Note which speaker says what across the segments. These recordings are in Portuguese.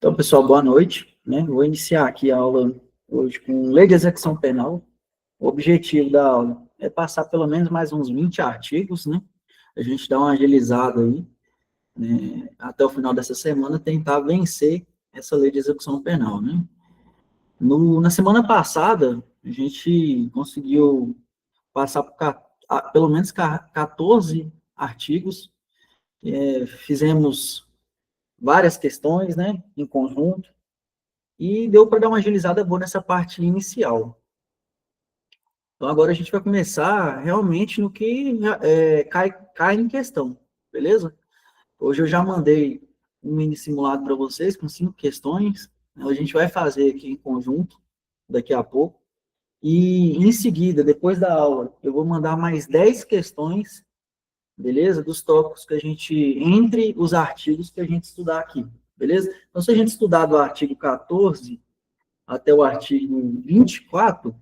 Speaker 1: Então, pessoal, boa noite, né? Vou iniciar aqui a aula hoje com Lei de Execução Penal. O objetivo da aula é passar pelo menos mais uns 20 artigos, né? A gente dá uma agilizada aí, né? Até o final dessa semana, tentar vencer essa Lei de Execução Penal, né? Na semana passada, a gente conseguiu passar por pelo menos 14 artigos, fizemos várias questões, né, em conjunto, e deu para dar uma agilizada boa nessa parte inicial. Então, agora a gente vai começar realmente no que cai em questão, beleza? Hoje eu já mandei um mini simulado para vocês com 5 questões. A gente vai fazer aqui em conjunto, daqui a pouco. E em seguida, depois da aula, eu vou mandar mais 10 questões, beleza? Dos tópicos que a gente, entre os artigos que a gente estudar aqui, beleza? Então, se a gente estudar do artigo 14 até o artigo 24,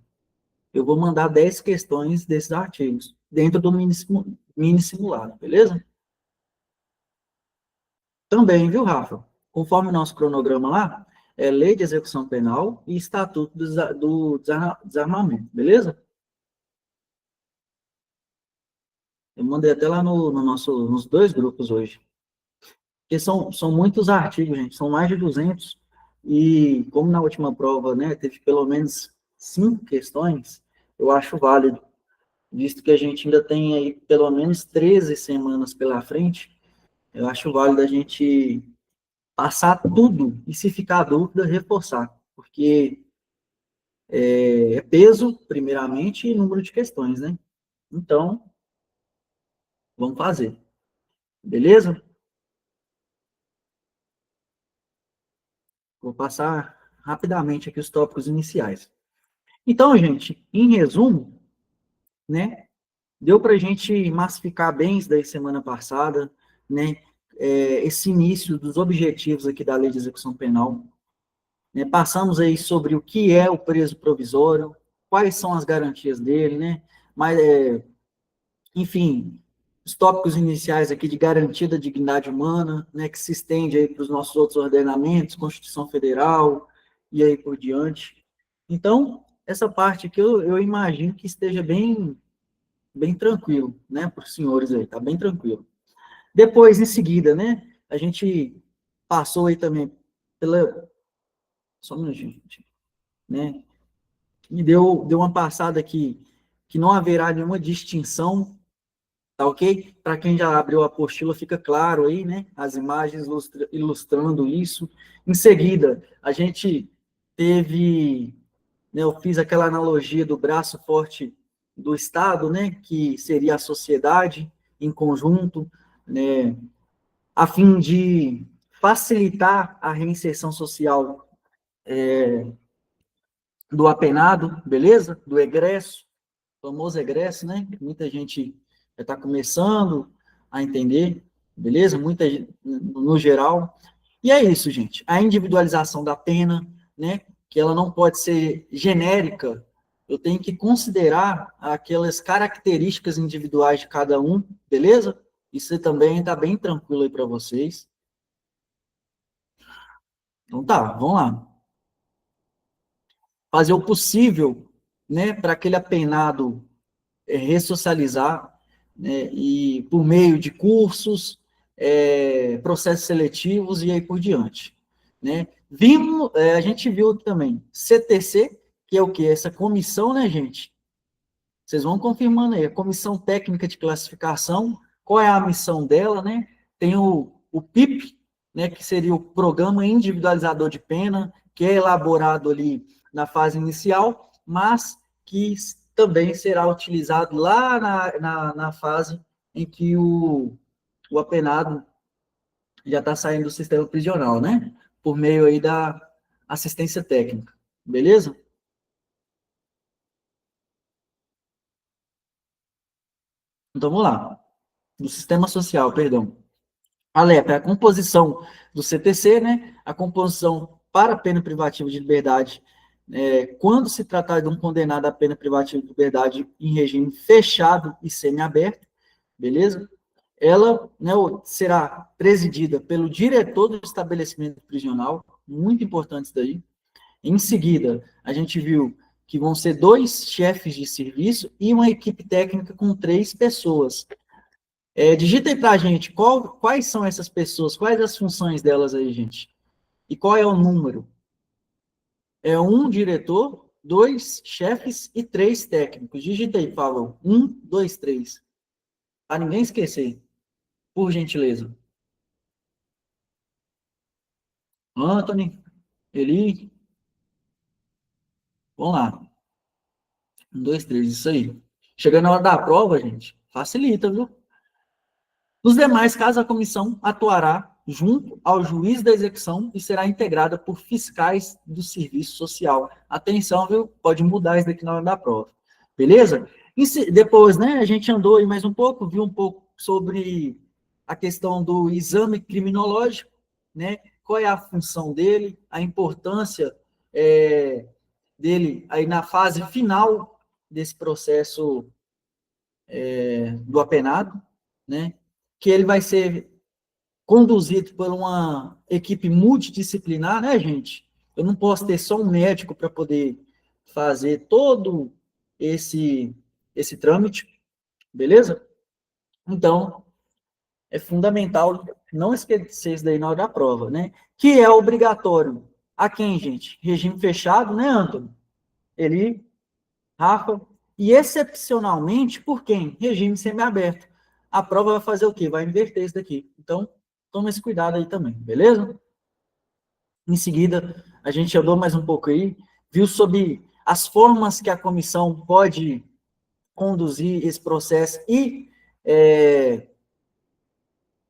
Speaker 1: eu vou mandar 10 questões desses artigos, dentro do mini simulado, beleza? Também, viu, Rafa? Conforme o nosso cronograma lá, é Lei de Execução Penal e Estatuto do Desarmamento, beleza? Eu mandei até lá nos dois grupos hoje. Porque são muitos artigos, gente, são mais de 200, e como na última prova, né, teve pelo menos 5 questões, eu acho válido, visto que a gente ainda tem aí pelo menos 13 semanas pela frente, eu acho válido a gente passar tudo e, se ficar dúvida, reforçar, porque é peso, primeiramente, e número de questões, né? Então, vamos fazer. Beleza? Vou passar rapidamente aqui os tópicos iniciais. Então, gente, em resumo, né? Deu para a gente massificar bem isso daí semana passada, né? Esse início dos objetivos aqui da Lei de Execução Penal. Né? Passamos aí sobre o que é o preso provisório, quais são as garantias dele, né? Mas, enfim, os tópicos iniciais aqui de garantia da dignidade humana, né? Que se estende aí para os nossos outros ordenamentos, Constituição Federal e aí por diante. Então, essa parte aqui eu imagino que esteja bem tranquilo, né, para os senhores aí, tá bem tranquilo. Depois, em seguida, né, a gente passou aí também pela... Só um minutinho, gente. Né, e deu uma passada aqui, que não haverá nenhuma distinção, tá ok? Para quem já abriu a apostila, fica claro aí, né, as imagens ilustrando isso. Em seguida, a gente teve, né, eu fiz aquela analogia do braço forte do Estado, né, que seria a sociedade em conjunto, né, a fim de facilitar a reinserção social do apenado, beleza? Do egresso, famoso egresso, né? Muita gente já está começando a entender, beleza? Muita no geral. E é isso, gente. A individualização da pena, né? Que ela não pode ser genérica. Eu tenho que considerar aquelas características individuais de cada um, beleza? Isso também está bem tranquilo aí para vocês. Então tá, vamos lá. Fazer o possível, né, para aquele apenado ressocializar, né, e por meio de cursos, processos seletivos e aí por diante, né? A gente viu também CTC, que é o que? Essa comissão, né, gente? Vocês vão confirmando aí, a Comissão Técnica de Classificação, qual é a missão dela, né? Tem o PIP, né, que seria o Programa Individualizador de Pena, que é elaborado ali na fase inicial, mas que também será utilizado lá na fase em que o apenado já está saindo do sistema prisional, né? Por meio aí da assistência técnica. Beleza? Então, vamos lá. Do sistema social, perdão. A LEP é a composição do CTC, né? A composição para a pena privativa de liberdade, quando se tratar de um condenado à pena privativa de liberdade em regime fechado e semiaberto, beleza? ela, né, será presidida pelo diretor do estabelecimento prisional, muito importante isso daí. Em seguida, a gente viu que vão ser 2 chefes de serviço e uma equipe técnica com 3 pessoas. Digita aí para a gente quais são essas pessoas, quais as funções delas aí, gente. E qual é o número? É 1 diretor, 2 chefes e 3 técnicos. Digita aí, Paulo. 1, 2, 3. Para ninguém esquecer, por gentileza. Anthony, Eli, vamos lá. 1, 2, 3, isso aí. Chegando na hora da prova, gente, facilita, viu? Nos demais casos, a comissão atuará junto ao juiz da execução e será integrada por fiscais do serviço social. Atenção, viu? Pode mudar isso daqui na hora da prova. Beleza? Depois, né, a gente andou aí mais um pouco, viu um pouco sobre a questão do exame criminológico, né? Qual é a função dele, a importância dele aí na fase final desse processo do apenado, né? Que ele vai ser conduzido por uma equipe multidisciplinar, né, gente? Eu não posso ter só um médico para poder fazer todo esse trâmite, beleza? Então, é fundamental não esquecer isso daí na hora da prova, né? Que é obrigatório. A quem, gente? Regime fechado, né, Antônio? Eli, Rafa, e excepcionalmente, por quem? Regime semiaberto. A prova vai fazer o quê? Vai inverter isso daqui. Então, toma esse cuidado aí também, beleza? Em seguida, a gente andou mais um pouco aí, viu sobre as formas que a comissão pode conduzir esse processo e,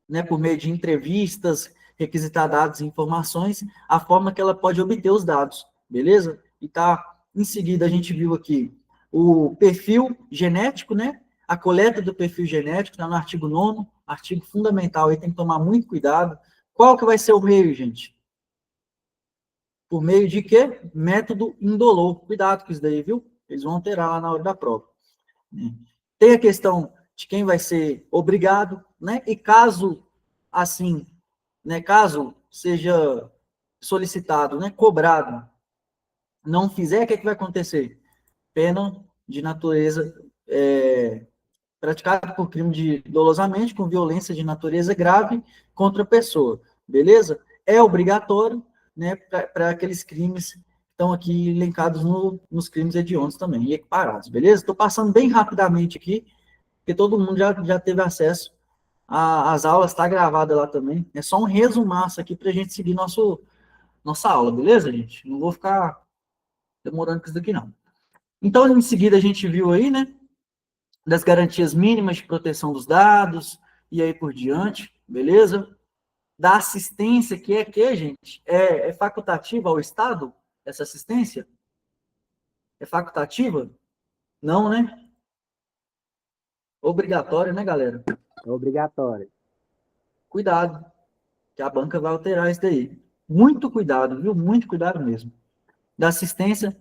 Speaker 1: né, por meio de entrevistas, requisitar dados e informações, a forma que ela pode obter os dados, beleza? E tá, em seguida, a gente viu aqui o perfil genético, né? A coleta do perfil genético, está no artigo 9º, artigo fundamental, aí tem que tomar muito cuidado. Qual que vai ser o meio, gente? Por meio de quê? Método indolor. Cuidado com isso daí, viu? Eles vão alterar lá na hora da prova. Tem a questão de quem vai ser obrigado, né? E caso, assim, né, caso seja solicitado, né, cobrado, não fizer, o que, é que vai acontecer? Pena de natureza praticada por crime de dolosamente com violência de natureza grave contra a pessoa, beleza? É obrigatório, né, para aqueles crimes que estão aqui elencados nos crimes hediondos também, e equiparados, beleza? Estou passando bem rapidamente aqui, porque todo mundo já teve acesso às aulas, está gravada lá também. É só um resumaço aqui para a gente seguir nossa aula, beleza, gente? Não vou ficar demorando com isso daqui, não. Então, em seguida, a gente viu aí, né, das garantias mínimas de proteção dos dados, e aí por diante, beleza? Da assistência, que, gente? É facultativa ao Estado, essa assistência? É facultativa? Não, né? Obrigatória, né, galera?
Speaker 2: É obrigatório.
Speaker 1: Cuidado, que a banca vai alterar isso daí. Muito cuidado, viu? Muito cuidado mesmo. Da assistência,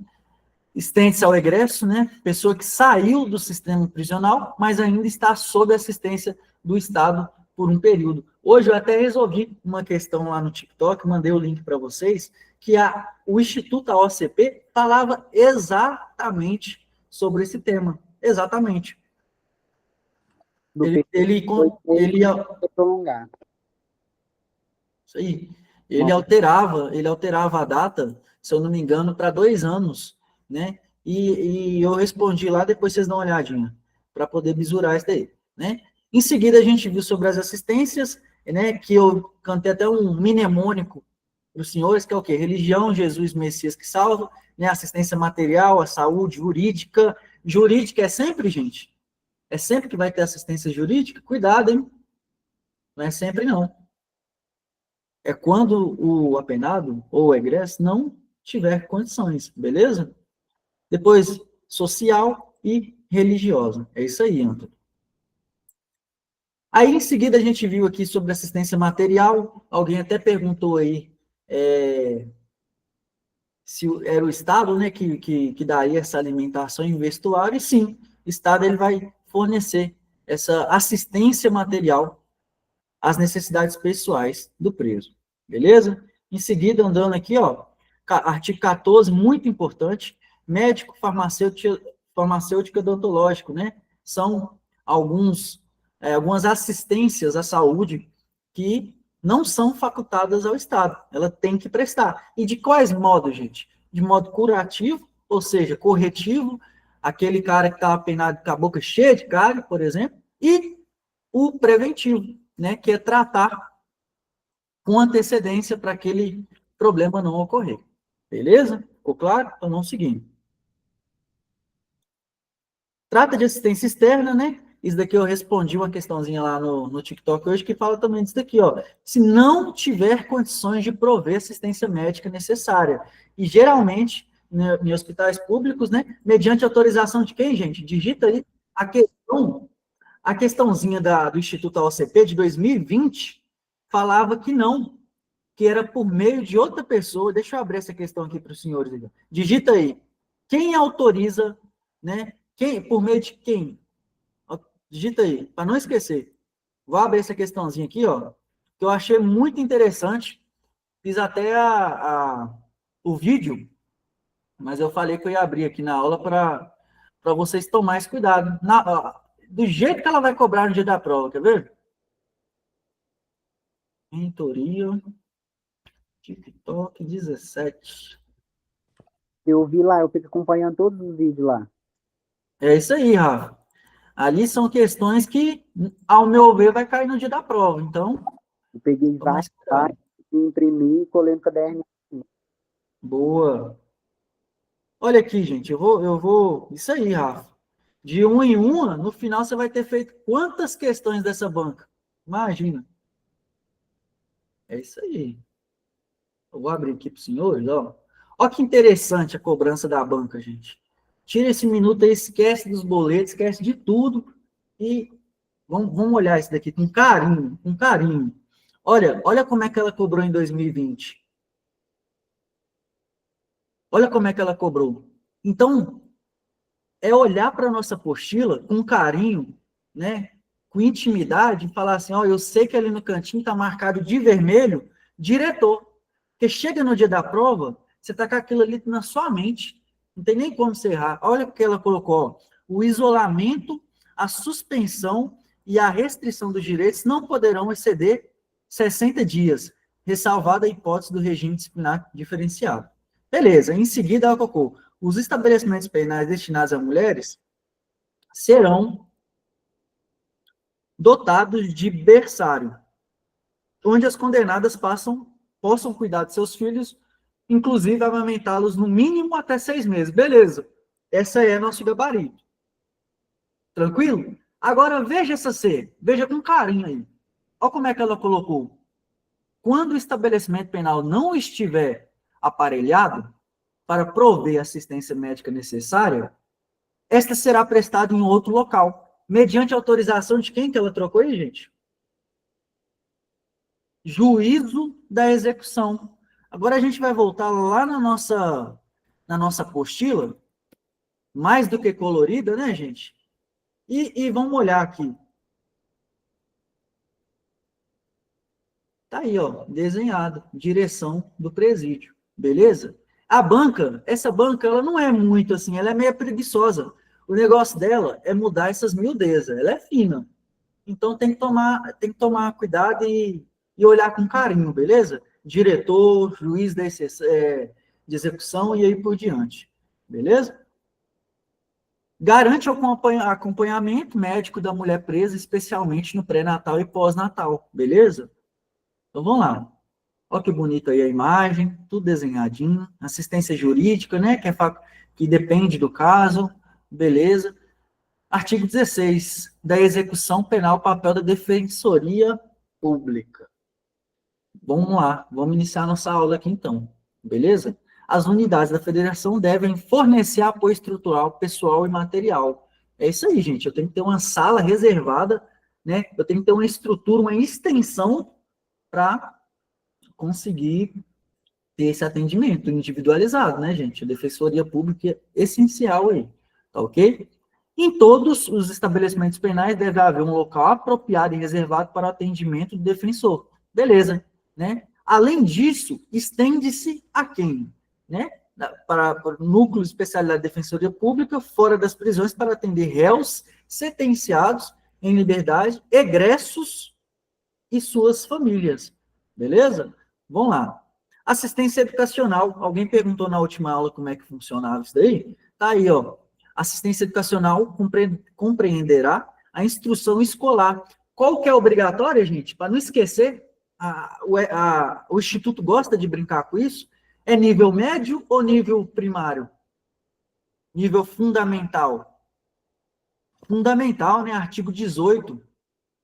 Speaker 1: estende-se ao egresso, né? Pessoa que saiu do sistema prisional, mas ainda está sob assistência do Estado por um período. Hoje eu até resolvi uma questão lá no TikTok, mandei o link para vocês, que o Instituto OCP falava exatamente sobre esse tema. Exatamente.
Speaker 2: Do
Speaker 1: Ele
Speaker 2: prolongar.
Speaker 1: Isso aí. Ele alterava a data, se eu não me engano, para 2 anos, né? E eu respondi lá, depois vocês dão uma olhadinha, para poder mesurar isso daí, né? Em seguida, a gente viu sobre as assistências, né? Que eu cantei até um mnemônico para os senhores, que é o quê? Religião, Jesus, Messias que salva, né? Assistência material, a saúde, jurídica. Jurídica é sempre, gente? É sempre que vai ter assistência jurídica? Cuidado, hein? Não é sempre, não. É quando o apenado ou o egresso não tiver condições, beleza? Depois, social e religiosa. É isso aí, Antônio. Aí, em seguida, a gente viu aqui sobre assistência material. Alguém até perguntou aí se era o Estado, né, que daria essa alimentação em vestuário. E sim, o Estado ele vai fornecer essa assistência material as necessidades pessoais do preso. Beleza? Em seguida, andando aqui, ó, artigo 14, muito importante, médico, farmacêutico e odontológico, né? São algumas assistências à saúde que não são facultadas ao Estado. Ela tem que prestar. E de quais modos, gente? De modo curativo, ou seja, corretivo, aquele cara que estava penado com a boca cheia de cárie, por exemplo, e o preventivo, né, que é tratar com antecedência para aquele problema não ocorrer. Beleza? Ficou claro? Então, vamos seguindo. Trata de assistência externa, né? Isso daqui eu respondi uma questãozinha lá no TikTok hoje, que fala também disso daqui, ó. Se não tiver condições de prover assistência médica necessária. E, geralmente, em hospitais públicos, né? Mediante autorização de quem, gente? Digita aí a questãozinha do Instituto AOCP de 2020 falava que não, que era por meio de outra pessoa. Deixa eu abrir essa questão aqui para os senhores. Digita aí. Quem autoriza, né? Quem, por meio de quem? Digita aí, para não esquecer. Vou abrir essa questãozinha aqui, ó, que eu achei muito interessante. Fiz até o vídeo, mas eu falei que eu ia abrir aqui na aula para vocês tomarem esse cuidado. Do jeito que ela vai cobrar no dia da prova, quer ver? Mentoria, TikTok 17.
Speaker 2: Eu vi lá, eu fico acompanhando todos os vídeos lá.
Speaker 1: É isso aí, Rafa. Ali são questões que, ao meu ver, vai cair no dia da prova. Então,
Speaker 2: eu peguei vários, imprimi e colei no caderno.
Speaker 1: Boa. Olha aqui, gente, eu vou. Isso aí, Rafa. De uma em uma, no final você vai ter feito quantas questões dessa banca? Imagina. É isso aí. Eu vou abrir aqui para os senhores, ó. Olha que interessante a cobrança da banca, gente. Tira esse minuto aí, esquece dos boletos, esquece de tudo e vamos olhar isso daqui com carinho, com carinho. Olha como é que ela cobrou em 2020. Olha como é que ela cobrou. Então, é olhar para a nossa apostila com carinho, né? Com intimidade, e falar assim, ó, eu sei que ali no cantinho está marcado de vermelho, diretor. Porque chega no dia da prova, você está com aquilo ali na sua mente. Não tem nem como você errar. Olha o que ela colocou, ó, o isolamento, a suspensão e a restrição dos direitos não poderão exceder 60 dias, ressalvada a hipótese do regime disciplinar diferenciado. Beleza, em seguida ela colocou, os estabelecimentos penais destinados a mulheres serão dotados de berçário, onde as condenadas possam cuidar de seus filhos, inclusive amamentá-los no mínimo até 6 meses. Beleza, essa é nosso gabarito. Tranquilo? Agora veja essa C, veja com carinho aí. Olha como é que ela colocou. Quando o estabelecimento penal não estiver aparelhado para prover a assistência médica necessária, esta será prestada em outro local, mediante autorização de quem que ela trocou aí, gente? Juízo da execução. Agora a gente vai voltar lá na nossa apostila, mais do que colorida, né, gente? E vamos olhar aqui. Tá aí, ó, desenhado, direção do presídio, beleza? A banca, essa banca, ela não é muito assim, ela é meio preguiçosa. O negócio dela é mudar essas miudezas, ela é fina. Então tem que tomar cuidado e olhar com carinho, beleza? Diretor, juiz de execução e aí por diante, beleza? Garante acompanhamento médico da mulher presa, especialmente no pré-natal e pós-natal, beleza? Então vamos lá. Olha que bonito aí a imagem, tudo desenhadinho. Assistência jurídica, né? Que depende do caso, beleza? Artigo 16, da execução penal, papel da defensoria pública. Vamos lá, vamos iniciar nossa aula aqui então, beleza? As unidades da federação devem fornecer apoio estrutural, pessoal e material. É isso aí, gente, eu tenho que ter uma sala reservada, né? Eu tenho que ter uma estrutura, uma extensão para conseguir ter esse atendimento individualizado, né, gente? A defensoria pública é essencial aí, tá ok? Em todos os estabelecimentos penais deve haver um local apropriado e reservado para o atendimento do defensor. Beleza, né? Além disso, estende-se a quem? Né? Para o núcleo de especialidade de defensoria pública, fora das prisões, para atender réus sentenciados em liberdade, egressos e suas famílias. Beleza? Vamos lá. Assistência educacional. Alguém perguntou na última aula como é que funcionava isso daí? Tá aí, ó. Assistência educacional compreenderá a instrução escolar. Qual que é obrigatória, gente? Para não esquecer, o Instituto gosta de brincar com isso. É nível médio ou nível primário? Nível fundamental. Fundamental, né? Artigo 18.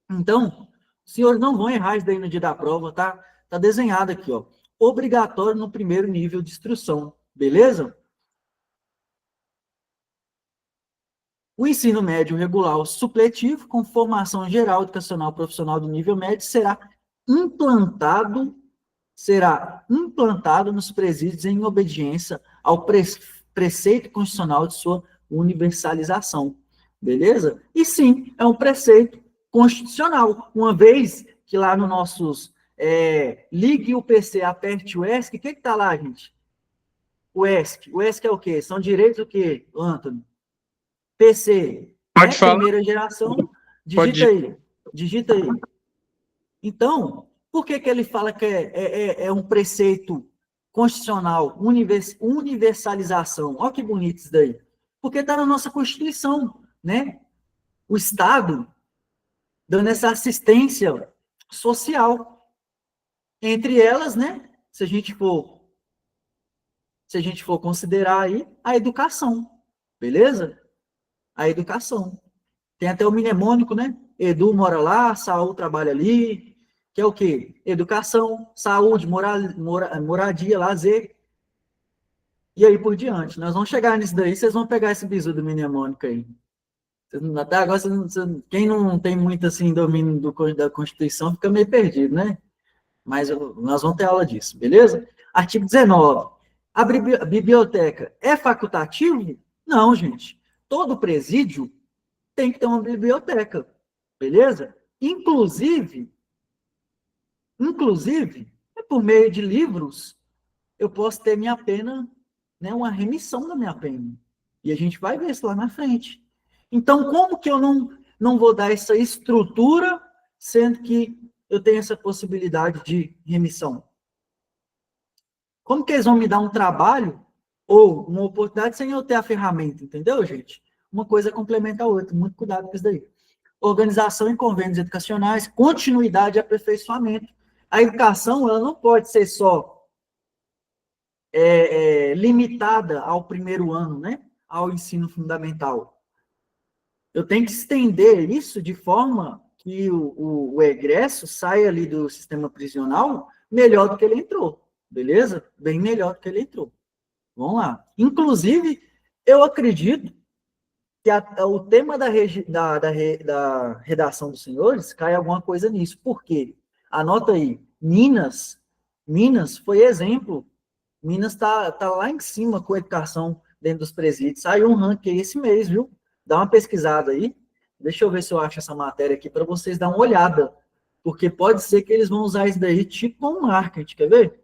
Speaker 1: Então, os senhores não vão errar isso daí no dia da prova, tá? Tá desenhado aqui, ó. Obrigatório no primeiro nível de instrução, beleza? O ensino médio regular supletivo, com formação geral educacional profissional do nível médio, será implantado nos presídios em obediência ao preceito constitucional de sua universalização. Beleza? E sim, é um preceito constitucional. Uma vez que lá no nossos ligue o PC, aperte o ESC, o que está lá, gente? O ESC. O ESC é o quê? São direitos o quê, Antônio? PC,
Speaker 3: Pode
Speaker 1: né?
Speaker 3: falar.
Speaker 1: Primeira geração, digita aí. Então, por que ele fala que é um preceito constitucional, universalização? Olha que bonito isso daí. Porque está na nossa Constituição, né? O Estado dando essa assistência social. Entre elas, né? Se a gente for considerar aí, a educação. Beleza? A educação. Tem até o mnemônico, né? Edu mora lá, Saul trabalha ali, que é o quê? Educação, saúde, moradia, lazer, e aí por diante. Nós vamos chegar nisso daí, vocês vão pegar esse bizu do mnemônico aí. Até agora, quem não tem muito assim domínio da Constituição fica meio perdido, né? Mas nós vamos ter aula disso, beleza? Artigo 19. A biblioteca é facultativo? Não, gente. Todo presídio tem que ter uma biblioteca, beleza? Inclusive, por meio de livros, eu posso ter minha pena, né, uma remissão da minha pena. E a gente vai ver isso lá na frente. Então, como que eu não vou dar essa estrutura, sendo que eu tenho essa possibilidade de remissão? Como que eles vão me dar um trabalho ou uma oportunidade sem eu ter a ferramenta, entendeu, gente? Uma coisa complementa a outra. Muito cuidado com isso daí. Organização em convênios educacionais, continuidade e aperfeiçoamento. A educação, ela não pode ser só limitada ao primeiro ano, né? Ao ensino fundamental. Eu tenho que estender isso de forma que o egresso saia ali do sistema prisional melhor do que ele entrou, beleza? Bem melhor do que ele entrou. Vamos lá. Inclusive, eu acredito que o tema da redação dos senhores cai alguma coisa nisso. Por quê? Anota aí. Minas foi exemplo. Minas tá lá em cima com a educação dentro dos presídios. Saiu um ranking esse mês, viu? Dá uma pesquisada aí. Deixa eu ver se eu acho essa matéria aqui para vocês dar uma olhada. Porque pode ser que eles vão usar isso daí tipo como marketing. Quer ver?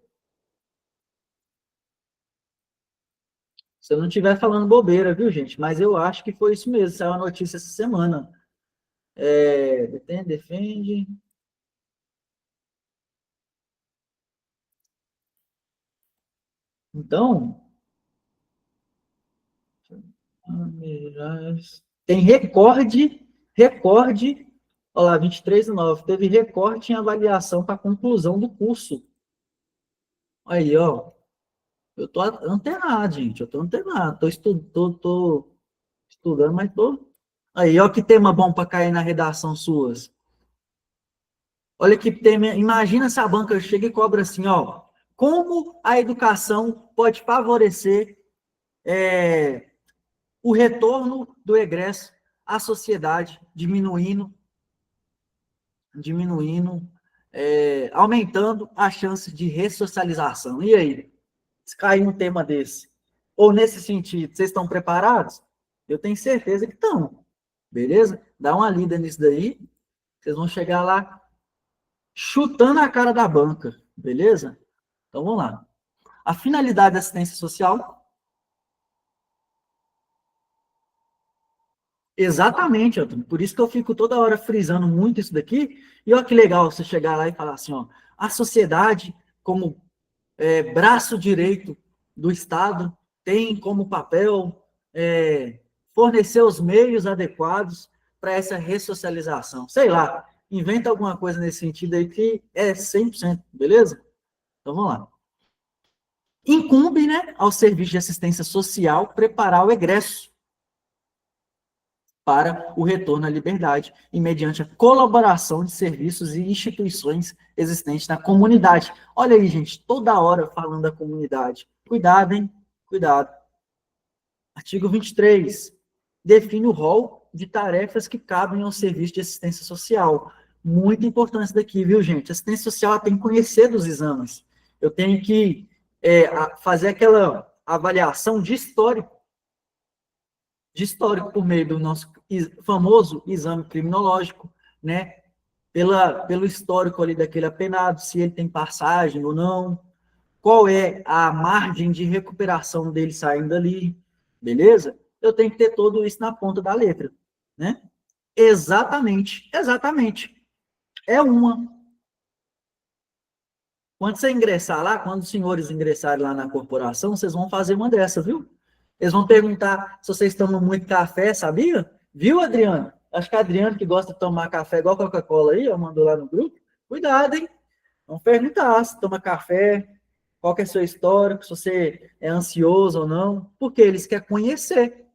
Speaker 1: Se eu não estiver falando bobeira, viu, gente? Mas eu acho que foi isso mesmo. Saiu a notícia essa semana. Defende. Então, tem recorde, olha lá, 23/9, teve recorde em avaliação para conclusão do curso. Aí, ó, eu tô antenado, gente, eu tô antenado, tô estudando, mas tô... Aí, ó, que tema bom para cair na redação suas. Olha que tema, imagina se a banca chega e cobra assim, ó, como a educação pode favorecer o retorno do egresso à sociedade, aumentando a chance de ressocialização. E aí? Se cair um tema desse, ou nesse sentido, vocês estão preparados? Eu tenho certeza que estão. Beleza? Dá uma lida nisso daí. Vocês vão chegar lá chutando a cara da banca. Beleza? Então vamos lá. A finalidade da assistência social. Exatamente, Antônio. Por isso que eu fico toda hora frisando muito isso daqui. E olha que legal você chegar lá e falar assim, ó, a sociedade, como braço direito do Estado, tem como papel fornecer os meios adequados para essa ressocialização. Sei lá, inventa alguma coisa nesse sentido aí que é 100%, beleza? Então vamos lá. Incumbe, né, ao serviço de assistência social preparar o egresso para o retorno à liberdade e mediante a colaboração de serviços e instituições existentes na comunidade. Olha aí, gente, toda hora falando da comunidade. Cuidado, hein? Cuidado. Artigo 23. Define o rol de tarefas que cabem ao serviço de assistência social. Muito importante isso daqui, viu, gente? A assistência social tem que conhecer dos exames. Eu tenho que fazer aquela avaliação de histórico por meio do nosso famoso exame criminológico, né? Pelo histórico ali daquele apenado, se ele tem passagem ou não, qual é a margem de recuperação dele saindo ali, beleza? Eu tenho que ter tudo isso na ponta da letra, né? Exatamente, exatamente. É uma. Quando você ingressar lá, quando os senhores ingressarem lá na corporação, vocês vão fazer uma dessa, viu? Eles vão perguntar se vocês tomam muito café, sabia? Viu, Adriano? Acho que a Adriano, que gosta de tomar café igual Coca-Cola aí, mandou lá no grupo. Cuidado, hein? Vão perguntar se toma café, qual que é seu histórico, se você é ansioso ou não, porque eles querem conhecer.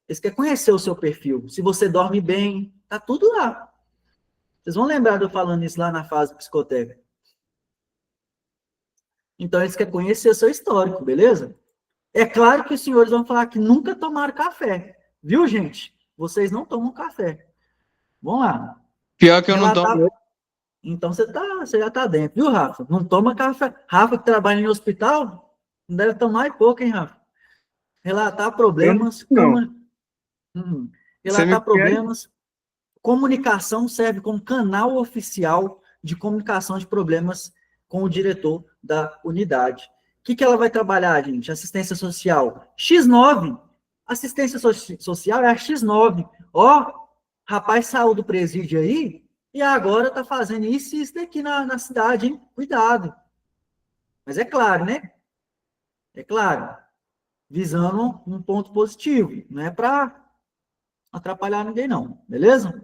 Speaker 1: Eles querem conhecer o seu perfil. Se você dorme bem, tá tudo lá. Vocês vão lembrar de eu falando isso lá na fase psicotécnica. Então, eles querem conhecer o seu histórico, beleza? É claro que os senhores vão falar que nunca tomaram café. Viu, gente? Vocês não tomam café. Vamos lá.
Speaker 3: Pior que eu não tomo.
Speaker 1: Então você já está dentro, viu, Rafa? Não toma café. Rafa, que trabalha em hospital, não deve tomar pouco, hein, Rafa? Relatar problemas. Relatar problemas. Comunicação serve como canal oficial de comunicação de problemas com o diretor da unidade. O que ela vai trabalhar, gente? Assistência social. X9. Assistência social é a X9. Ó, rapaz saiu do presídio aí e agora tá fazendo isso e isso daqui na cidade, hein? Cuidado. Mas é claro, né? É claro. Visando um ponto positivo. Não é para atrapalhar ninguém, não. Beleza?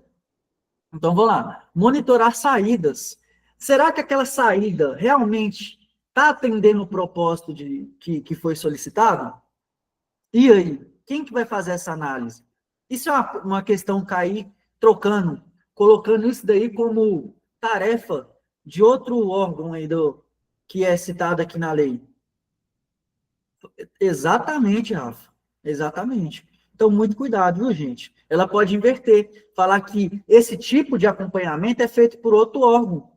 Speaker 1: Então, vou lá. Monitorar saídas. Será que aquela saída realmente está atendendo o propósito que foi solicitado? E aí? Quem que vai fazer essa análise? Isso é uma questão cair trocando, colocando isso daí como tarefa de outro órgão aí que é citado aqui na lei. Exatamente, Rafa. Exatamente. Então, muito cuidado, viu, gente? Ela pode inverter, falar que esse tipo de acompanhamento é feito por outro órgão.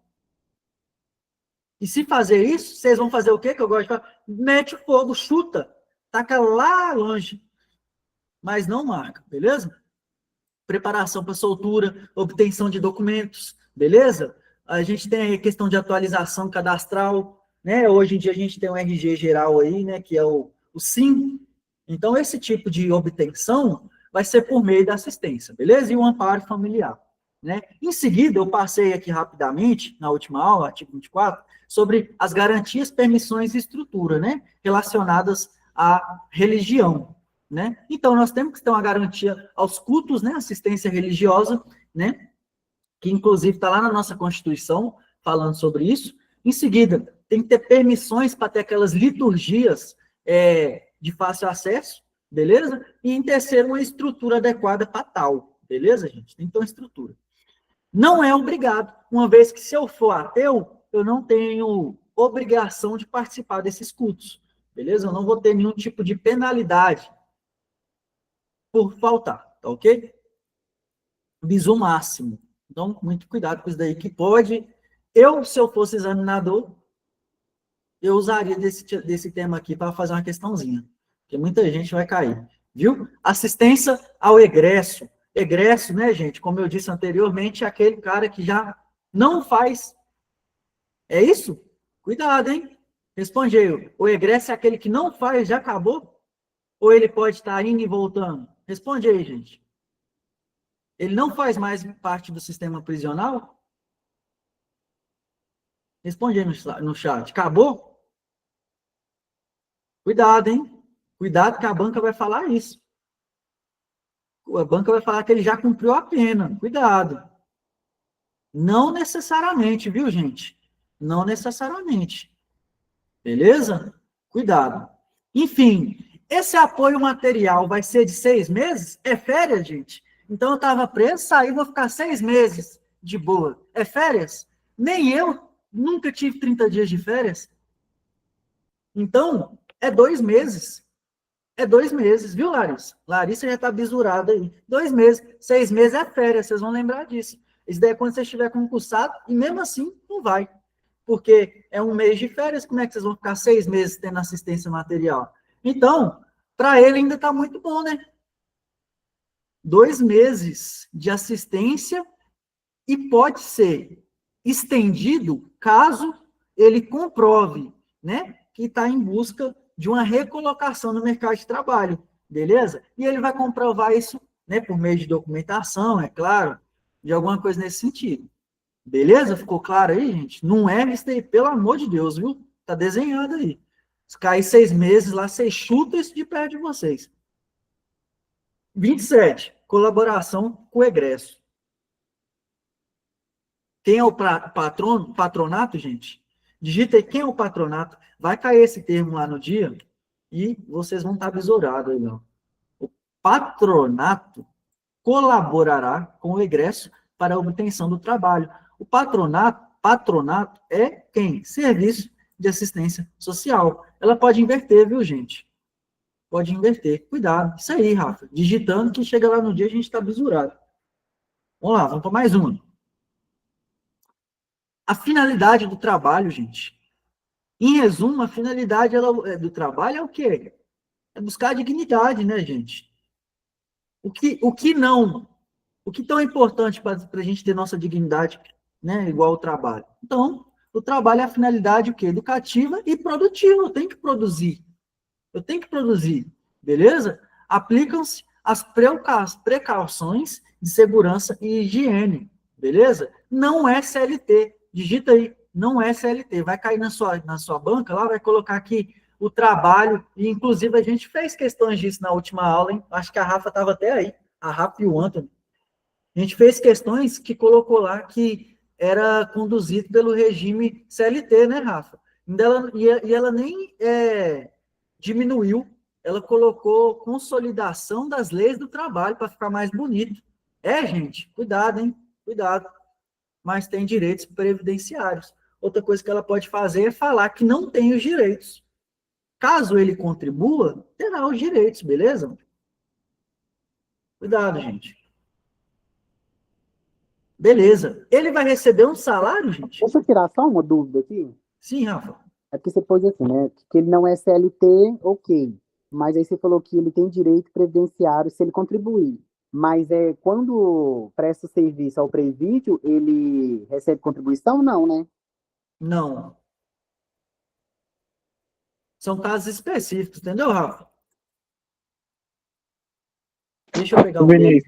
Speaker 1: E se fazer isso, vocês vão fazer o quê? Que eu gosto de falar? Mete o fogo, chuta, taca lá longe. Mas não marca, beleza? Preparação para soltura, obtenção de documentos, beleza? A gente tem a questão de atualização cadastral, né? Hoje em dia a gente tem o RG geral aí, né? Que é o SIM. Então, esse tipo de obtenção vai ser por meio da assistência, beleza? E o amparo familiar, né? Em seguida, eu passei aqui rapidamente, na última aula, artigo 24, sobre as garantias, permissões e estrutura, né? Relacionadas à religião, né? Então, nós temos que ter uma garantia aos cultos, né? Assistência religiosa, né? Que inclusive está lá na nossa Constituição, falando sobre isso. Em seguida, tem que ter permissões para ter aquelas liturgias de fácil acesso, beleza? E em terceiro, uma estrutura adequada para tal, beleza, gente? Tem que ter uma estrutura. Não é obrigado, uma vez que se eu for ateu, eu não tenho obrigação de participar desses cultos, beleza? Eu não vou ter nenhum tipo de penalidade por faltar, tá ok? Bizu máximo. Então, muito cuidado com isso daí, que pode... se eu fosse examinador, eu usaria desse tema aqui para fazer uma questãozinha, porque muita gente vai cair. Viu? Assistência ao egresso. Egresso, né, gente? Como eu disse anteriormente, é aquele cara que já não faz. É isso? Cuidado, hein? Responde aí. O egresso é aquele que não faz, já acabou? Ou ele pode estar indo e voltando? Responde aí, gente. Ele não faz mais parte do sistema prisional? Responde aí no chat. Acabou? Cuidado, hein? Cuidado que a banca vai falar isso. A banca vai falar que ele já cumpriu a pena. Cuidado. Não necessariamente, viu, gente? Não necessariamente. Beleza? Cuidado. Enfim, esse apoio material vai ser de 6 meses? É férias, gente? Então eu estava preso, saí, vou ficar 6 meses de boa. É férias? Nem eu nunca tive 30 dias de férias. Então, é 2 meses. É 2 meses, viu, Larissa? Larissa já está bisurada aí. 2 meses. 6 meses é férias, vocês vão lembrar disso. Isso daí é quando você estiver concursado, e mesmo assim, não vai. Porque é um mês de férias, como é que vocês vão ficar 6 meses tendo assistência material? Então, para ele ainda está muito bom, né? 2 meses de assistência e pode ser estendido caso ele comprove, né, que está em busca de uma recolocação no mercado de trabalho, beleza? E ele vai comprovar isso, né, por meio de documentação, é claro, de alguma coisa nesse sentido. Beleza? Ficou claro aí, gente? Não é isso daí, pelo amor de Deus, viu? Tá desenhado aí. Se cair 6 meses lá, vocês chutam isso de perto de vocês. 27. Colaboração com o egresso. Quem é o patronato, gente? Digita aí quem é o patronato. Vai cair esse termo lá no dia e vocês vão estar besourados aí, ó. O patronato colaborará com o egresso para a obtenção do trabalho. O patronato é quem? Serviço de assistência social. Ela pode inverter, viu, gente? Pode inverter. Cuidado. Isso aí, Rafa. Digitando que chega lá no dia a gente está bisurado. Vamos lá, vamos para mais uma. A finalidade do trabalho, gente. Em resumo, a finalidade do trabalho é o quê? É buscar a dignidade, né, gente? O que tão importante para a gente ter nossa dignidade, né, igual ao trabalho? Então, o trabalho é a finalidade o quê? Educativa e produtiva. Eu tenho que produzir. Eu tenho que produzir. Beleza? Aplicam-se as precauções de segurança e higiene. Beleza? Não é CLT. Digita aí. Não é CLT. Vai cair na sua banca lá, vai colocar aqui o trabalho. E, inclusive, a gente fez questões disso na última aula, hein? Acho que a Rafa estava até aí. A Rafa e o Antônio. A gente fez questões que colocou lá que era conduzido pelo regime CLT, né, Rafa? E ela nem diminuiu, ela colocou consolidação das leis do trabalho para ficar mais bonito. É, gente, cuidado, hein? Cuidado. Mas tem direitos previdenciários. Outra coisa que ela pode fazer é falar que não tem os direitos. Caso ele contribua, terá os direitos, beleza? Cuidado, gente. Beleza. Ele vai receber um salário, gente?
Speaker 2: Deixa eu tirar só uma dúvida aqui.
Speaker 1: Sim, Rafa.
Speaker 2: É porque você pôs assim, né? Que ele não é CLT, ok. Mas aí você falou que ele tem direito previdenciário se ele contribuir. Mas quando presta serviço ao presídio, ele recebe contribuição? Não, né?
Speaker 1: Não. São casos específicos, entendeu, Rafa? Deixa eu pegar um deles.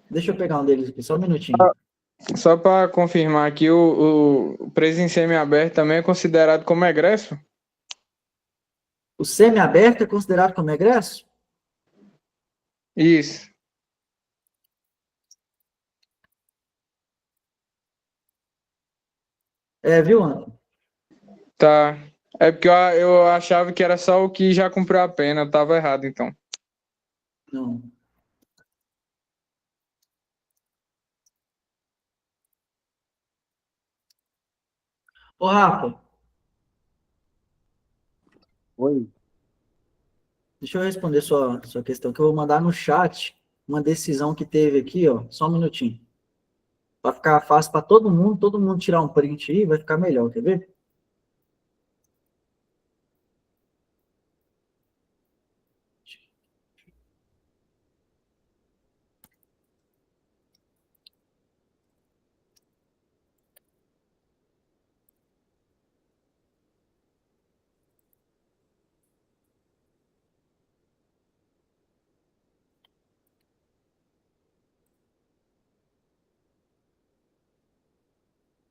Speaker 1: Deixa eu pegar um deles aqui, só um minutinho.
Speaker 3: Só para confirmar aqui, o preso em semiaberto também é considerado como egresso?
Speaker 1: O semiaberto é considerado como egresso?
Speaker 3: Isso.
Speaker 1: É, viu, Ana?
Speaker 3: Tá. É porque eu achava que era só o que já cumpriu a pena. Eu tava errado, então.
Speaker 1: Não. Ô, Rafa,
Speaker 2: Oi.
Speaker 1: deixa eu responder sua questão, que eu vou mandar no chat uma decisão que teve aqui, ó. Só um minutinho. Vai ficar fácil para todo mundo tirar um print aí, vai ficar melhor, quer ver?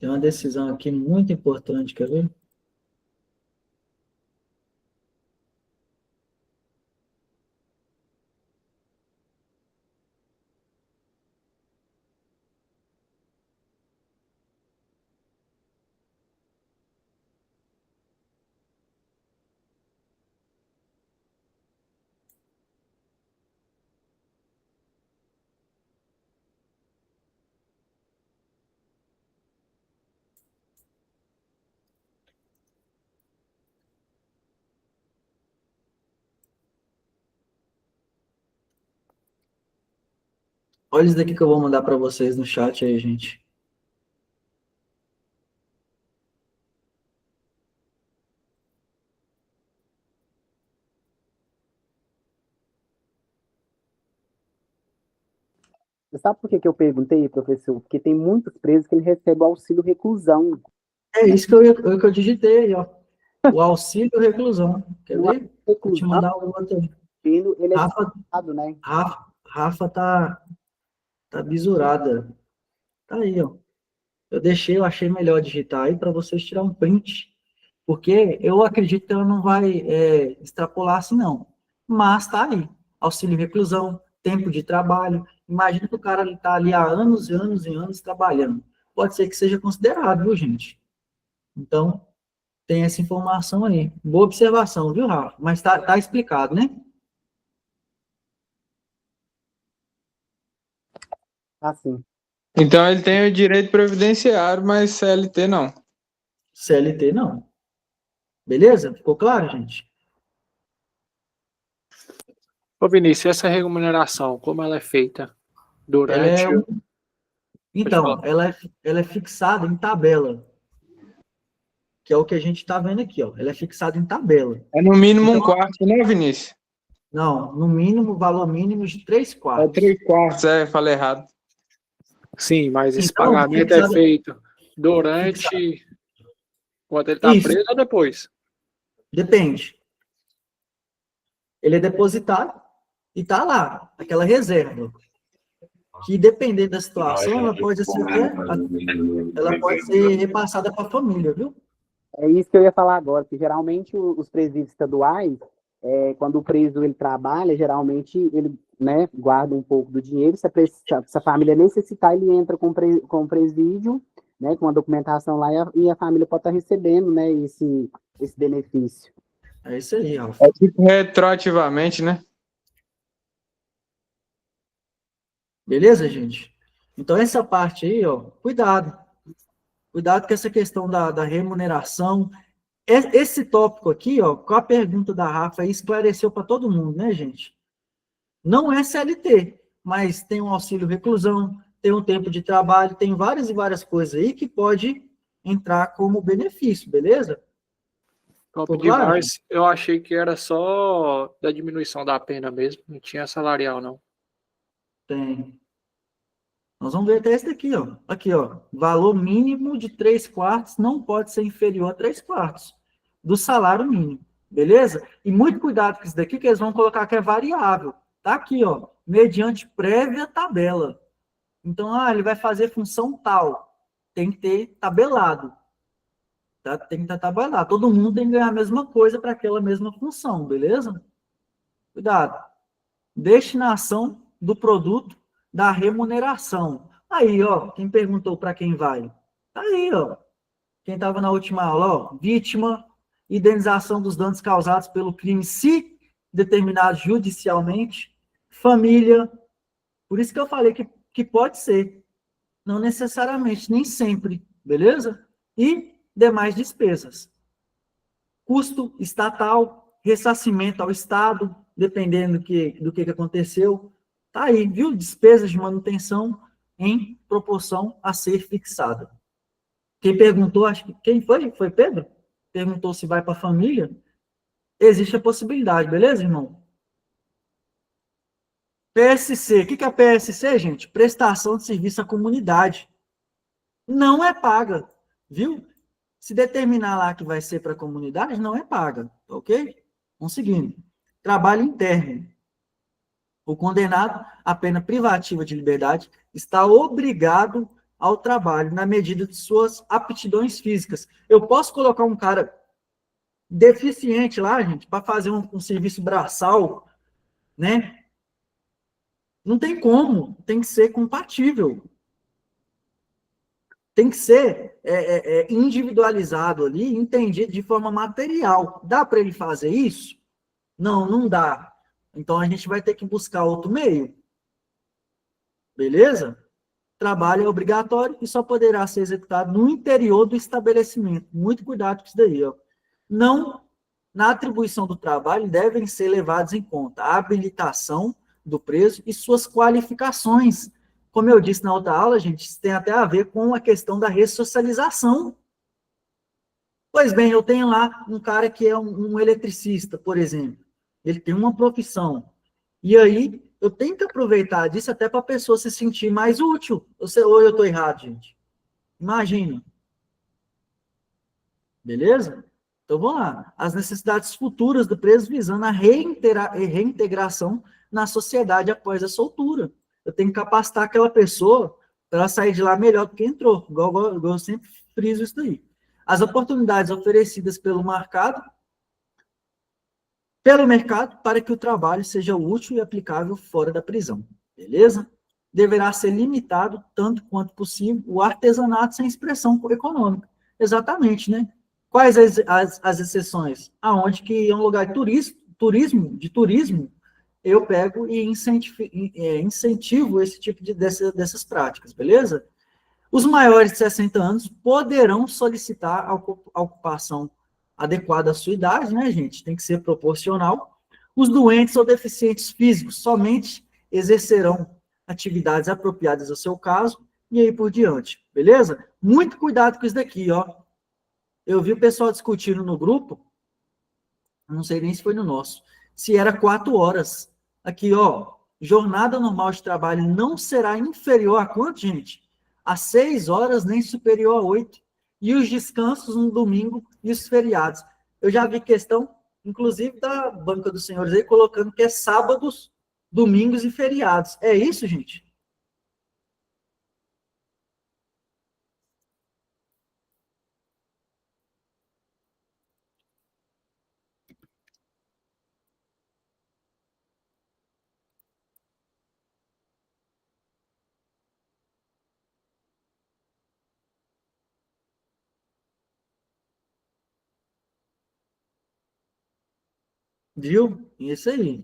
Speaker 1: Tem uma decisão aqui muito importante, quer ver? Olha isso daqui que eu vou mandar para vocês no chat aí, gente.
Speaker 2: Você sabe por que que eu perguntei, professor? Porque tem muitos presos que ele recebe o auxílio reclusão.
Speaker 1: É isso que eu digitei aí, ó. O auxílio reclusão. Quer
Speaker 2: O auxílio
Speaker 1: ver? Vou te
Speaker 2: reclusão,
Speaker 1: mandar o outro aí.
Speaker 2: ele é
Speaker 1: Rafa,
Speaker 2: descontado, né?
Speaker 1: Rafa tá bisurada. Tá aí, ó. Eu achei melhor digitar aí para vocês tirar um print, porque eu acredito que ela não vai extrapolar assim, não. Mas tá aí. Auxílio reclusão, tempo de trabalho. Imagina que o cara está ali há anos e anos e anos trabalhando. Pode ser que seja considerado, viu, gente? Então, tem essa informação aí. Boa observação, viu, Rafa? Mas tá explicado, né?
Speaker 2: Assim.
Speaker 3: Então ele tem o direito previdenciário, mas CLT não.
Speaker 1: CLT não. Beleza? Ficou claro, gente?
Speaker 4: Ô Vinícius, essa remuneração, como ela é feita
Speaker 1: Ela é
Speaker 4: durante... Pode
Speaker 1: Então,
Speaker 4: falar.
Speaker 1: ela é fixada em tabela, que é o que a gente está vendo aqui, ó. Ela é fixada em tabela.
Speaker 3: É no mínimo
Speaker 1: Então,
Speaker 3: um quarto, né, Vinícius?
Speaker 1: não, no mínimo, valor mínimo de 3
Speaker 3: É
Speaker 1: quartos.
Speaker 3: 3 quartos, falei errado.
Speaker 4: Sim, mas esse
Speaker 1: Então,
Speaker 4: pagamento é feito durante... Quando ele está
Speaker 1: Isso,
Speaker 4: preso ou depois?
Speaker 1: depende. Ele é depositado e está lá, aquela reserva. Que dependendo da situação, ela pode ser repassada para a família, viu?
Speaker 2: É isso que eu ia falar agora, que geralmente os presídios estaduais, quando o preso ele trabalha, geralmente ele, né, guarda um pouco do dinheiro, se a família necessitar, ele entra com o presídio, né, com a documentação lá, e a família pode estar recebendo, né, esse benefício.
Speaker 1: É isso aí, Rafa.
Speaker 3: É tipo retroativamente, né?
Speaker 1: Beleza, gente? Então, essa parte aí, ó, cuidado. Cuidado com essa questão da remuneração. Esse tópico aqui, ó, com a pergunta da Rafa, aí esclareceu para todo mundo, né, gente? Não é CLT, mas tem um auxílio reclusão, tem um tempo de trabalho, tem várias e várias coisas aí que pode entrar como benefício, beleza?
Speaker 4: Top
Speaker 1: Ficou claro, gente?
Speaker 4: demais. Eu achei que era só da diminuição da pena mesmo, não tinha salarial, não.
Speaker 1: Tem. Nós vamos ver até esse daqui, ó. Aqui, ó. Valor mínimo de 3 quartos não pode ser inferior a 3 quartos do salário mínimo. Beleza? E muito cuidado com isso daqui, que eles vão colocar que é variável. Tá aqui, ó. Mediante prévia tabela. Então, ele vai fazer função tal. Tem que ter tabelado. Tá? Tem que estar tabelado. Todo mundo tem que ganhar a mesma coisa para aquela mesma função, beleza? Cuidado. Destinação do produto da remuneração. Aí, ó, quem perguntou para quem vai? Tá aí, ó. Quem estava na última aula, ó, vítima, indenização dos danos causados pelo crime, se determinado judicialmente, família. Por isso que eu falei que pode ser. Não necessariamente, nem sempre, beleza? E demais despesas. Custo estatal, ressarcimento ao Estado, dependendo do que aconteceu. Tá aí, viu? Despesas de manutenção em proporção a ser fixada. Quem perguntou, acho que quem foi? Foi Pedro? Perguntou se vai para a família. Existe a possibilidade, beleza, irmão? PSC. O que é a PSC, gente? Prestação de serviço à comunidade. Não é paga, viu? Se determinar lá que vai ser para a comunidade, não é paga, ok? Vamos seguindo. Trabalho interno. O condenado à pena privativa de liberdade está obrigado ao trabalho, na medida de suas aptidões físicas. Eu posso colocar um cara deficiente lá, gente, para fazer um serviço braçal, né? Não tem como, tem que ser compatível. Tem que ser individualizado ali, entendido de forma material. Dá para ele fazer isso? Não, não dá. Então a gente vai ter que buscar outro meio. Beleza? Trabalho é obrigatório e só poderá ser executado no interior do estabelecimento. Muito cuidado com isso daí, ó. Não, na atribuição do trabalho, devem ser levados em conta a habilitação do preso e suas qualificações. Como eu disse na outra aula, gente, isso tem até a ver com a questão da ressocialização. Pois bem, eu tenho lá um cara que é um eletricista, por exemplo. Ele tem uma profissão. E aí, eu tenho que aproveitar disso até para a pessoa se sentir mais útil. Ou eu estou errado, gente? Imagina. Beleza? Então, vamos lá. As necessidades futuras do preso visando a reintegração na sociedade após a soltura. Eu tenho que capacitar aquela pessoa para ela sair de lá melhor do que entrou. Igual eu sempre friso isso daí. As oportunidades oferecidas pelo mercado para que o trabalho seja útil e aplicável fora da prisão. Beleza? Deverá ser limitado, tanto quanto possível, o artesanato sem expressão econômica. Exatamente, né? Quais as exceções? Aonde que é um lugar de turismo, eu pego e incentivo esse tipo dessas práticas, beleza? Os maiores de 60 anos poderão solicitar a ocupação adequada à sua idade, né, gente? Tem que ser proporcional. Os doentes ou deficientes físicos somente exercerão atividades apropriadas ao seu caso, e aí por diante, beleza? Muito cuidado com isso daqui, ó. Eu vi o pessoal discutindo no grupo, não sei nem se foi no nosso, se era 4 horas. Aqui, ó, jornada normal de trabalho não será inferior a quanto, gente? A 6 horas, nem superior a 8. E os descansos no domingo e os feriados. Eu já vi questão, inclusive, da banca dos senhores aí, colocando que é sábados, domingos e feriados. É isso, gente? Viu? Isso aí.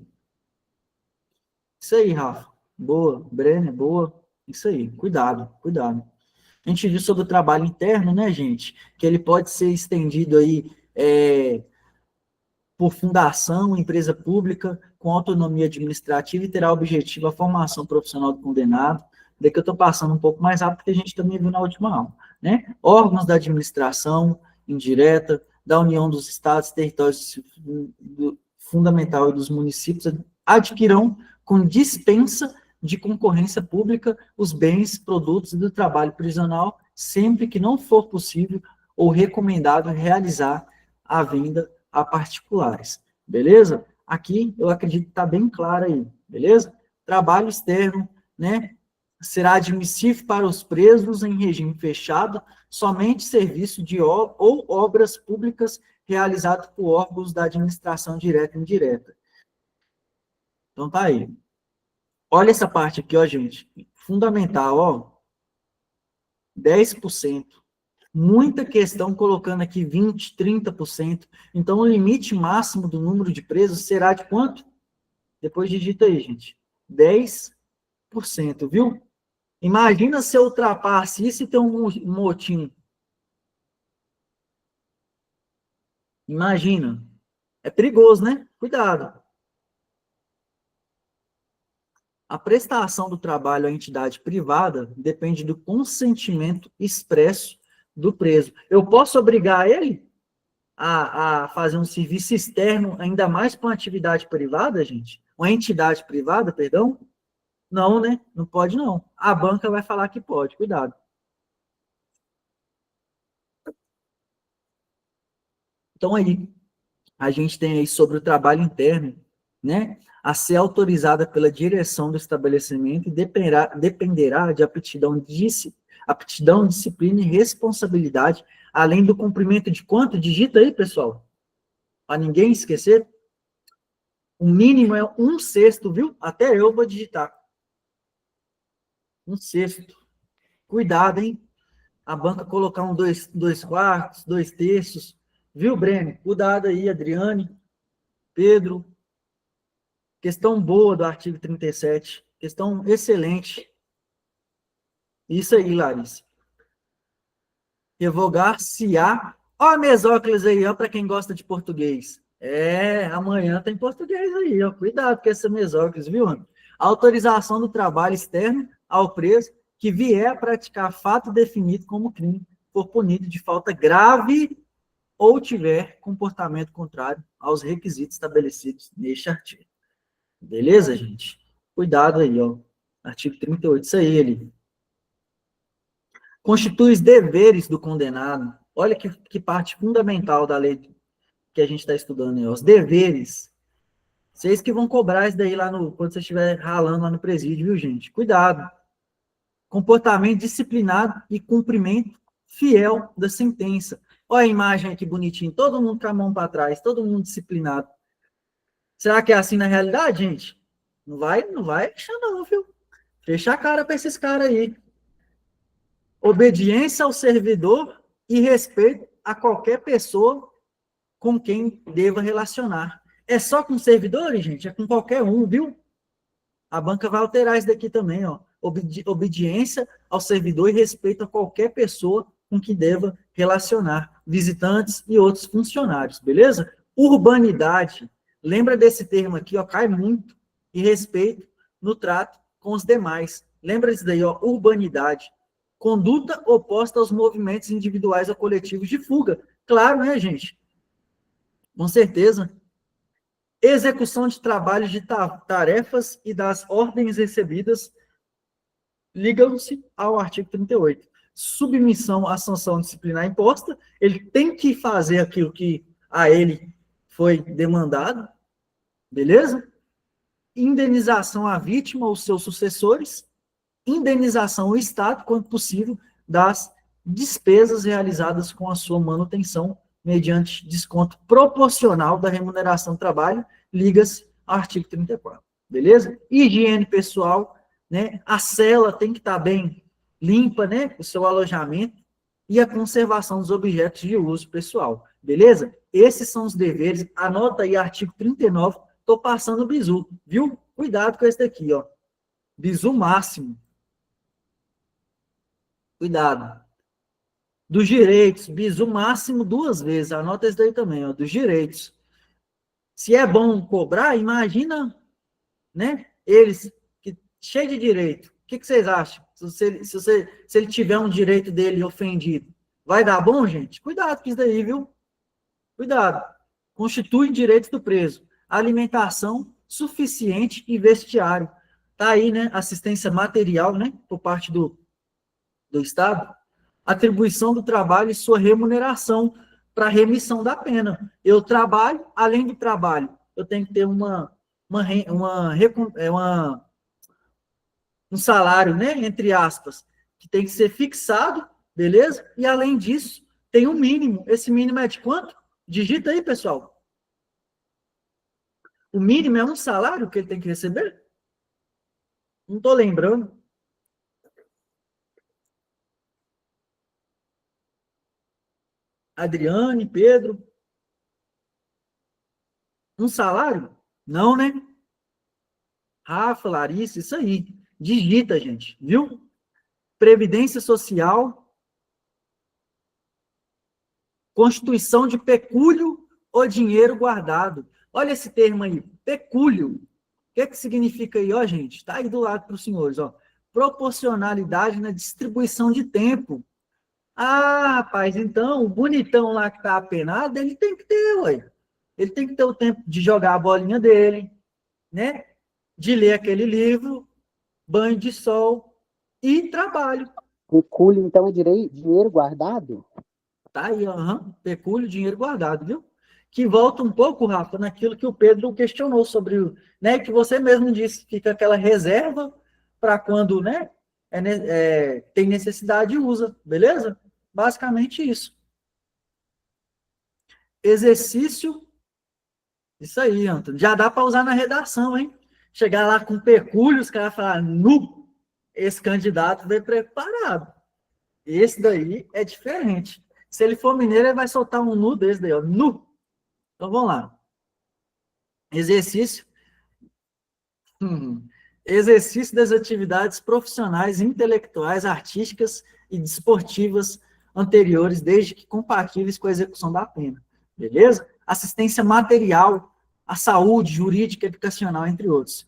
Speaker 1: Isso aí, Rafa. Boa. Brenner, boa. Isso aí. Cuidado, cuidado. A gente viu sobre o trabalho interno, né, gente? Que ele pode ser estendido aí por fundação, empresa pública, com autonomia administrativa e terá objetivo a formação profissional do condenado. Daqui eu estou passando um pouco mais rápido, porque a gente também viu na última aula, né? Órgãos da administração indireta, da União dos Estados, Territórios Fundamental e dos municípios adquirirão com dispensa de concorrência pública os bens, produtos do trabalho prisional, sempre que não for possível ou recomendado realizar a venda a particulares, beleza? Aqui eu acredito que está bem claro aí, beleza? Trabalho externo, né? Será admissível para os presos em regime fechado somente serviço de ou obras públicas realizado por órgãos da administração direta e indireta. Então tá aí. Olha essa parte aqui, ó, gente. Fundamental, ó. 10%. Muita questão colocando aqui 20%, 30%. Então, o limite máximo do número de presos será de quanto? Depois digita aí, gente. 10%, viu? Imagina se eu ultrapasse isso e ter um motim. Imagina. É perigoso, né? Cuidado. A prestação do trabalho à entidade privada depende do consentimento expresso do preso. Eu posso obrigar ele a fazer um serviço externo, ainda mais para uma atividade privada, gente? Uma entidade privada, perdão? Não, né? Não pode, não. A banca vai falar que pode, cuidado. Então, aí, a gente tem aí sobre o trabalho interno, né? A ser autorizada pela direção do estabelecimento e dependerá de aptidão Aptidão, disciplina e responsabilidade, além do cumprimento de quanto? Digita aí, pessoal. Para ninguém esquecer. O mínimo é 1/6, viu? Até eu vou digitar. 1/6. Cuidado, hein? A banca colocar 2/4, 2/3. Viu, Breno? Cuidado aí, Adriane, Pedro. Questão boa do artigo 37. Questão excelente. Isso aí, Larissa. Revogar-se-á. Ó a mesóclise aí, ó, para quem gosta de português. Amanhã tem português aí, ó. Cuidado com essa mesóclise, viu, mano? Autorização do trabalho externo ao preso que vier a praticar fato definido como crime, for punido de falta grave ou tiver comportamento contrário aos requisitos estabelecidos neste artigo. Beleza, gente? Cuidado aí, ó. Artigo 38, isso aí, ele. Constitui os deveres do condenado. Olha que parte fundamental da lei que a gente está estudando aí, ó. Os deveres. Vocês que vão cobrar isso daí lá quando você estiver ralando lá no presídio, viu, gente? Cuidado. Comportamento disciplinado e cumprimento fiel da sentença. Olha a imagem aqui bonitinho, todo mundo com a mão para trás, todo mundo disciplinado. Será que é assim na realidade, gente? Não vai fechar não, viu? Fecha a cara para esses caras aí. Obediência ao servidor e respeito a qualquer pessoa com quem deva relacionar. É só com servidores, gente? É com qualquer um, viu? A banca vai alterar isso daqui também, ó. Obediência ao servidor e respeito a qualquer pessoa com que deva relacionar, visitantes e outros funcionários, beleza? Urbanidade, lembra desse termo aqui, ó, cai muito, e respeito no trato com os demais. Lembra disso daí, ó, urbanidade. Conduta oposta aos movimentos individuais ou coletivos de fuga. Claro, né, gente? Com certeza. Execução de trabalhos de tarefas e das ordens recebidas ligam-se ao artigo 38. Submissão à sanção disciplinar imposta, ele tem que fazer aquilo que a ele foi demandado, beleza? Indenização à vítima ou seus sucessores, indenização ao Estado, quando possível, das despesas realizadas com a sua manutenção, mediante desconto proporcional da remuneração do trabalho, liga-se ao artigo 34, beleza? Higiene pessoal, né? A cela tem que estar bem limpa, né? O seu alojamento e a conservação dos objetos de uso pessoal, beleza? Esses são os deveres, anota aí artigo 39, tô passando o bizu, viu? Cuidado com esse daqui, ó. Bizu máximo. Cuidado. Dos direitos, bizu máximo 2 vezes, anota isso daí também, ó, dos direitos. Se é bom cobrar, imagina, né, eles, cheio de direito, o que vocês acham? Se ele tiver um direito dele ofendido, vai dar bom, gente? Cuidado com isso daí, viu? Cuidado. Constitui direitos do preso. Alimentação suficiente e vestiário. Tá aí, né, assistência material, né, por parte do Estado. Atribuição do trabalho e sua remuneração para remissão da pena. Eu trabalho, além do trabalho, eu tenho que ter um salário, né, entre aspas, que tem que ser fixado, beleza? E além disso, tem um mínimo. Esse mínimo é de quanto? Digita aí, pessoal. O mínimo é um salário que ele tem que receber? Não estou lembrando. Adriane, Pedro. Um salário? Não, né? Rafa, Larissa, isso aí. Digita, gente, viu? Previdência social, constituição de pecúlio ou dinheiro guardado. Olha esse termo aí, pecúlio. O que significa aí, ó, gente? Está aí do lado para os senhores, ó. Proporcionalidade na distribuição de tempo. Ah, rapaz, então, o bonitão lá que está apenado, ele tem que ter, ué. Ele tem que ter o tempo de jogar a bolinha dele, né? De ler aquele livro, banho de sol e trabalho.
Speaker 2: Pecúlio, então, é dinheiro guardado?
Speaker 1: Tá aí, pecúlio, dinheiro guardado, viu? Que volta um pouco, Rafa, naquilo que o Pedro questionou sobre, né? Que você mesmo disse, fica aquela reserva para quando, né? tem necessidade, usa, beleza? Basicamente isso. Exercício, isso aí, Antônio. Já dá para usar na redação, hein? Chegar lá com pecúlio, os caras falar, nu, esse candidato veio preparado. Esse daí é diferente. Se ele for mineiro, ele vai soltar um nu desse daí, ó, nu. Então, vamos lá. Exercício. Exercício das atividades profissionais, intelectuais, artísticas e desportivas anteriores, desde que compatíveis com a execução da pena. Beleza? Assistência material, à saúde, jurídica, educacional, entre outros.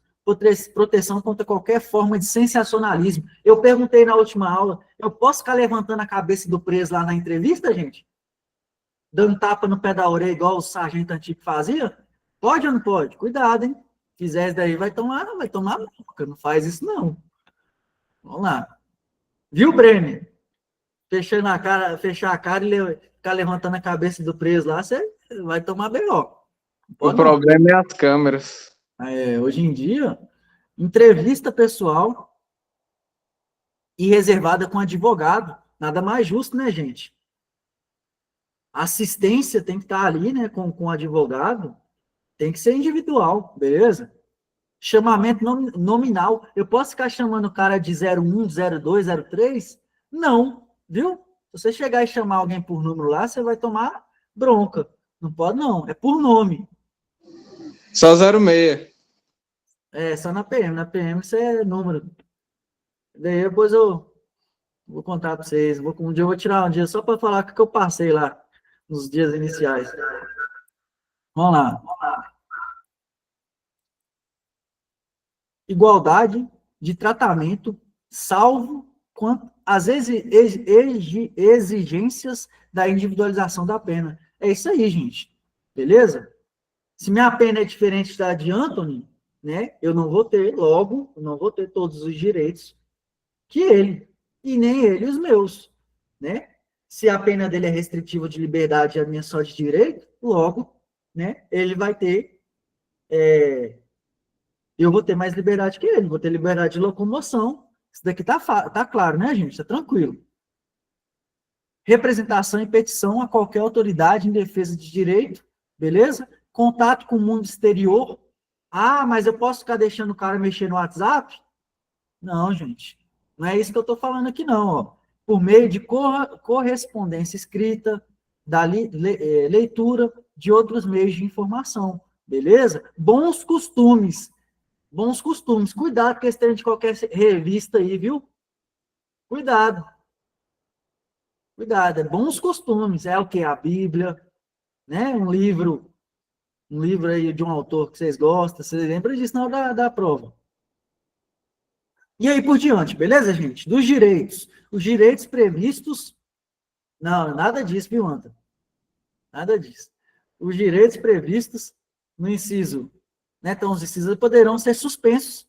Speaker 1: Proteção contra qualquer forma de sensacionalismo. Eu perguntei na última aula, eu posso ficar levantando a cabeça do preso lá na entrevista, gente? Dando tapa no pé da orelha, igual o sargento antigo fazia? Pode ou não pode? Cuidado, hein? Se fizer isso daí, vai tomar bronca. Não faz isso, não. Vamos lá. Viu, Brenner? Fechar a cara e ficar levantando a cabeça do preso lá, você vai tomar B.O.
Speaker 3: O problema é as câmeras.
Speaker 1: Hoje em dia, entrevista pessoal e reservada com advogado. Nada mais justo, né, gente? Assistência tem que estar ali, né, com o advogado. Tem que ser individual, beleza? Chamamento nominal. Eu posso ficar chamando o cara de 01, 02, 03? Não, viu? Se você chegar e chamar alguém por número lá, você vai tomar bronca. Não pode, não. É por nome.
Speaker 3: Só 06.
Speaker 1: Só na PM. Na PM isso é número. Daí depois eu vou contar para vocês. Um dia eu vou tirar um dia só para falar o que eu passei lá nos dias iniciais. Vamos lá. Igualdade de tratamento, salvo quanto às exigências da individualização da pena. É isso aí, gente. Beleza? Se minha pena é diferente da de Anthony, né, eu não vou ter todos os direitos que ele, e nem ele os meus, né? Se a pena dele é restritiva de liberdade e a minha só de direito, logo, né, ele vai ter eu vou ter mais liberdade que ele, vou ter liberdade de locomoção. Isso daqui tá claro, né, gente? Tá tranquilo. Representação e petição a qualquer autoridade em defesa de direito, beleza? Contato com o mundo exterior. Ah, mas eu posso ficar deixando o cara mexer no WhatsApp? Não, gente. Não é isso que eu tô falando aqui, não, ó. Por meio de correspondência escrita, da leitura de outros meios de informação, beleza? Bons costumes. Bons costumes. Cuidado com esse trem de qualquer revista aí, viu? Cuidado. Cuidado. É bons costumes. É o quê? A Bíblia, né? Um livro aí de um autor que vocês gostam. Vocês lembram disso na hora da prova. E aí por diante, beleza, gente? Dos direitos. Os direitos previstos... Não, nada disso, viu, Anta? Nada disso. Os direitos previstos no inciso... Então, os incisos poderão ser suspensos,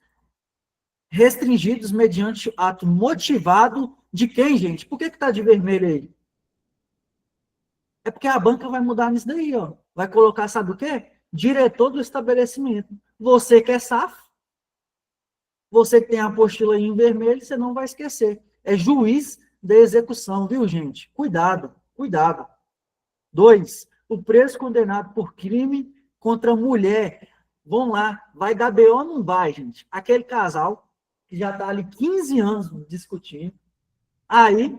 Speaker 1: restringidos mediante ato motivado de quem, gente? Por que está de vermelho aí? É porque a banca vai mudar nisso daí, ó. Vai colocar, sabe o quê? Diretor do estabelecimento. Você que é safo, você que tem a apostila aí em vermelho, você não vai esquecer. É juiz da execução, viu, gente? Cuidado, cuidado. 2. O preso condenado por crime contra mulher... Vamos lá, vai dar BO ou não vai, gente? Aquele casal que já está ali 15 anos discutindo, aí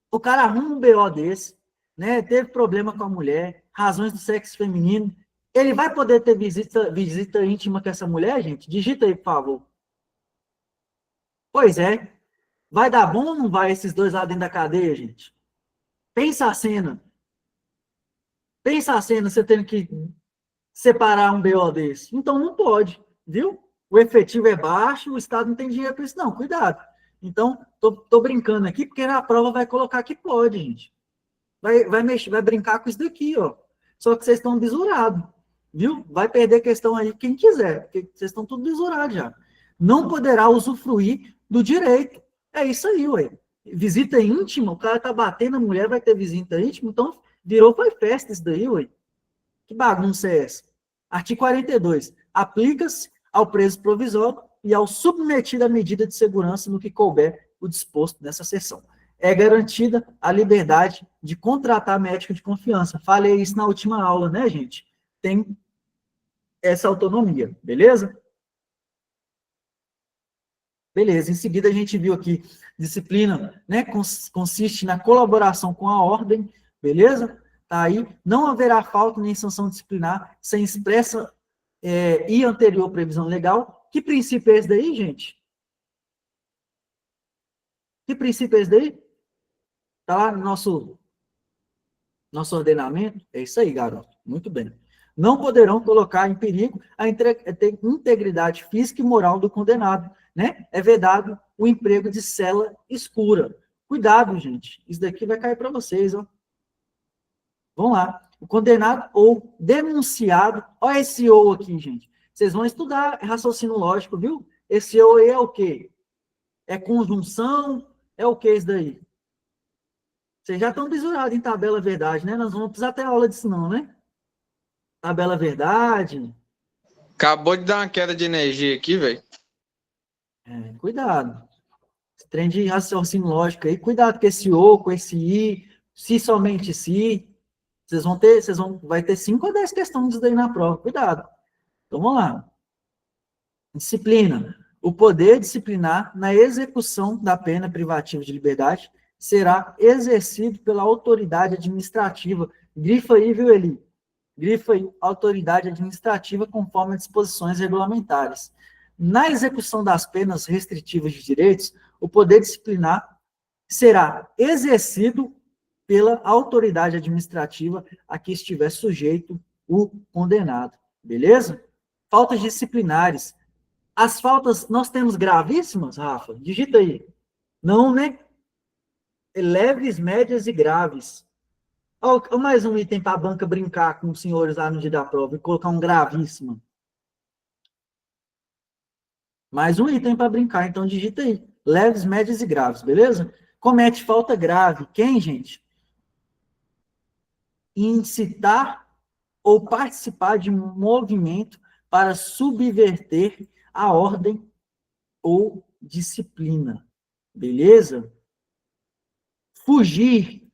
Speaker 1: o cara arruma um BO desse, né? Teve problema com a mulher, razões do sexo feminino, ele vai poder ter visita íntima com essa mulher, gente? Digita aí, por favor. Pois é. Vai dar bom ou não vai esses dois lá dentro da cadeia, gente? Pensa a cena. Pensa a cena, você tendo que separar um BO desse. Então não pode, viu? O efetivo é baixo, o Estado não tem dinheiro para isso, não. Cuidado. Então, tô brincando aqui, porque na prova vai colocar que pode, gente. Vai brincar com isso daqui, ó. Só que vocês estão bisurados, viu? Vai perder questão aí quem quiser, porque vocês estão tudo bisurados já. Não poderá usufruir do direito. É isso aí, ué. Visita íntima, o cara tá batendo a mulher, vai ter visita íntima, então foi festa isso daí, ué. Que bagunça é essa? Artigo 42. Aplica-se ao preso provisório e ao submetido à medida de segurança no que couber o disposto nessa seção. É garantida a liberdade de contratar médico de confiança. Falei isso na última aula, né, gente? Tem essa autonomia, beleza? Beleza, em seguida a gente viu aqui, disciplina, né, consiste na colaboração com a ordem, beleza? Tá aí, não haverá falta nem sanção disciplinar sem expressa e anterior previsão legal. Que princípio é esse daí, gente? Que princípio é esse daí? Tá lá no nosso ordenamento? É isso aí, garoto. Muito bem. Não poderão colocar em perigo a integridade física e moral do condenado, né? É vedado o emprego de cela escura. Cuidado, gente. Isso daqui vai cair para vocês, ó. Vamos lá. O condenado ou denunciado. Olha esse ou aqui, gente. Vocês vão estudar raciocínio lógico, viu? Esse ou aí é o quê? É conjunção? É o que isso daí? Vocês já estão bisurados em tabela verdade, né? Nós vamos precisar ter aula disso não, né? Tabela verdade.
Speaker 3: Acabou de dar uma queda de energia aqui, velho.
Speaker 1: Cuidado. Esse trem de raciocínio lógico aí. Cuidado com esse ou, com esse i. Se somente se. Vai ter 5 ou 10 questões disso daí na prova. Cuidado. Então vamos lá. Disciplina. O poder disciplinar na execução da pena privativa de liberdade será exercido pela autoridade administrativa. Grifa aí, viu, Eli? Grifa aí, autoridade administrativa conforme as disposições regulamentares. Na execução das penas restritivas de direitos, o poder disciplinar será exercido pela autoridade administrativa a que estiver sujeito o condenado. Beleza? Faltas disciplinares. As faltas, nós temos gravíssimas, Rafa? Digita aí. Não, né? Leves, médias e graves. Olha mais um item para a banca brincar com os senhores lá no dia da prova e colocar um gravíssimo. Mais um item para brincar, então digita aí. Leves, médias e graves, beleza? Comete falta grave. Quem, gente? Incitar ou participar de um movimento para subverter a ordem ou disciplina. Beleza? Fugir,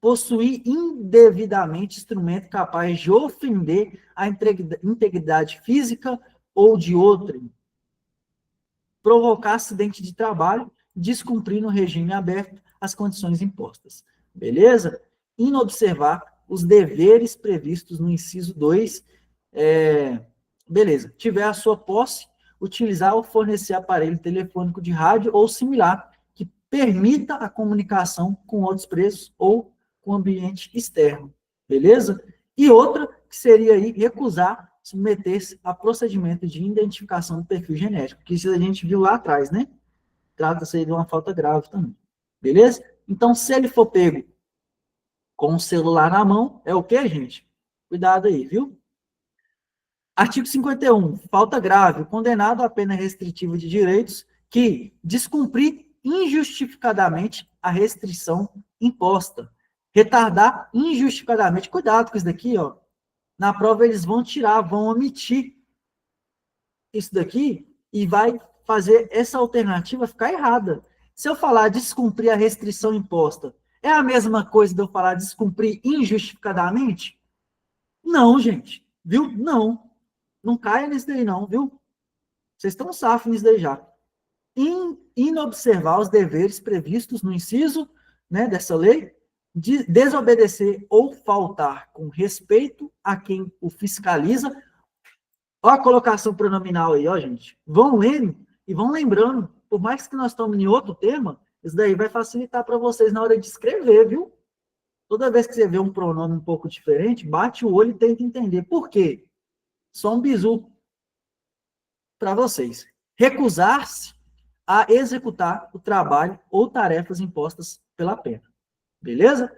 Speaker 1: possuir indevidamente instrumento capaz de ofender a integridade física ou de outrem. Provocar acidente de trabalho, descumprir no regime aberto as condições impostas. Beleza? Inobservar os deveres previstos no inciso 2. Beleza. Tiver a sua posse, utilizar ou fornecer aparelho telefônico de rádio ou similar que permita a comunicação com outros presos ou com o ambiente externo. Beleza? E outra, que seria aí recusar submeter-se a procedimento de identificação do perfil genético, que isso a gente viu lá atrás, né? Trata-se aí de uma falta grave também. Beleza? Então, se ele for pego com o celular na mão, é o quê, gente? Cuidado aí, viu? Artigo 51. Falta grave. O condenado a pena restritiva de direitos que descumprir injustificadamente a restrição imposta. Retardar injustificadamente. Cuidado com isso daqui, ó. Na prova eles vão tirar, vão omitir isso daqui e vai fazer essa alternativa ficar errada. Se eu falar descumprir a restrição imposta, é a mesma coisa de eu falar descumprir injustificadamente? Não, gente. Viu? Não. Não caia nisso daí não, viu? Vocês estão safos nisso daí já. Inobservar os deveres previstos no inciso, né, dessa lei, de desobedecer ou faltar com respeito a quem o fiscaliza. Olha a colocação pronominal aí, ó, gente. Vão lendo e vão lembrando. Por mais que nós estamos em outro tema, isso daí vai facilitar para vocês na hora de escrever, viu? Toda vez que você vê um pronome um pouco diferente, bate o olho e tenta entender. Por quê? Só um bizu para vocês. Recusar-se a executar o trabalho ou tarefas impostas pela pena. Beleza?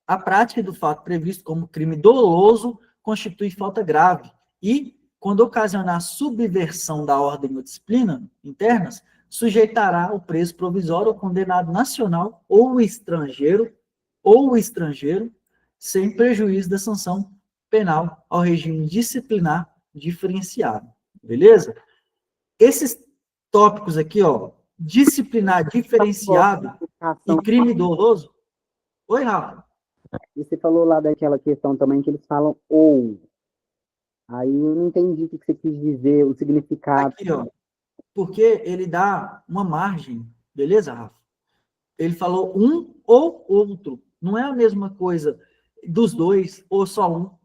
Speaker 1: A prática do fato previsto como crime doloso constitui falta grave e, quando ocasionar subversão da ordem ou disciplina internas, sujeitará o preso provisório ou condenado nacional ou estrangeiro, sem prejuízo da sanção penal ao regime disciplinar diferenciado. Beleza? Esses tópicos aqui, ó, disciplinar diferenciado e crime doloso. Oi, Rafa.
Speaker 2: E você falou lá daquela questão também que eles falam ou. Aí eu não entendi o que você quis dizer, o significado.
Speaker 1: Aqui, ó. Porque ele dá uma margem, beleza, Rafa? Ele falou um ou outro. Não é a mesma coisa dos dois ou só um.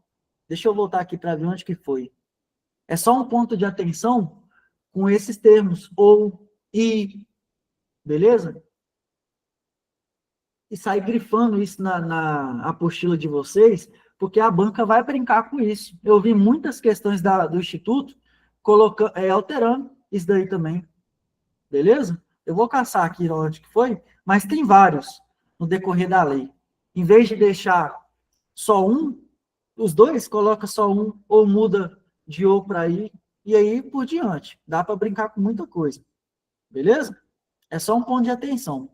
Speaker 1: Deixa eu voltar aqui para ver onde que foi. É só um ponto de atenção com esses termos, ou, e, beleza? E sai grifando isso na apostila de vocês, porque a banca vai brincar com isso. Eu vi muitas questões do Instituto alterando isso daí também. Beleza? Eu vou caçar aqui onde que foi, mas tem vários no decorrer da lei. Em vez de deixar só um, os dois, coloca só um, ou muda de ou para aí, e aí por diante. Dá para brincar com muita coisa. Beleza? É só um ponto de atenção.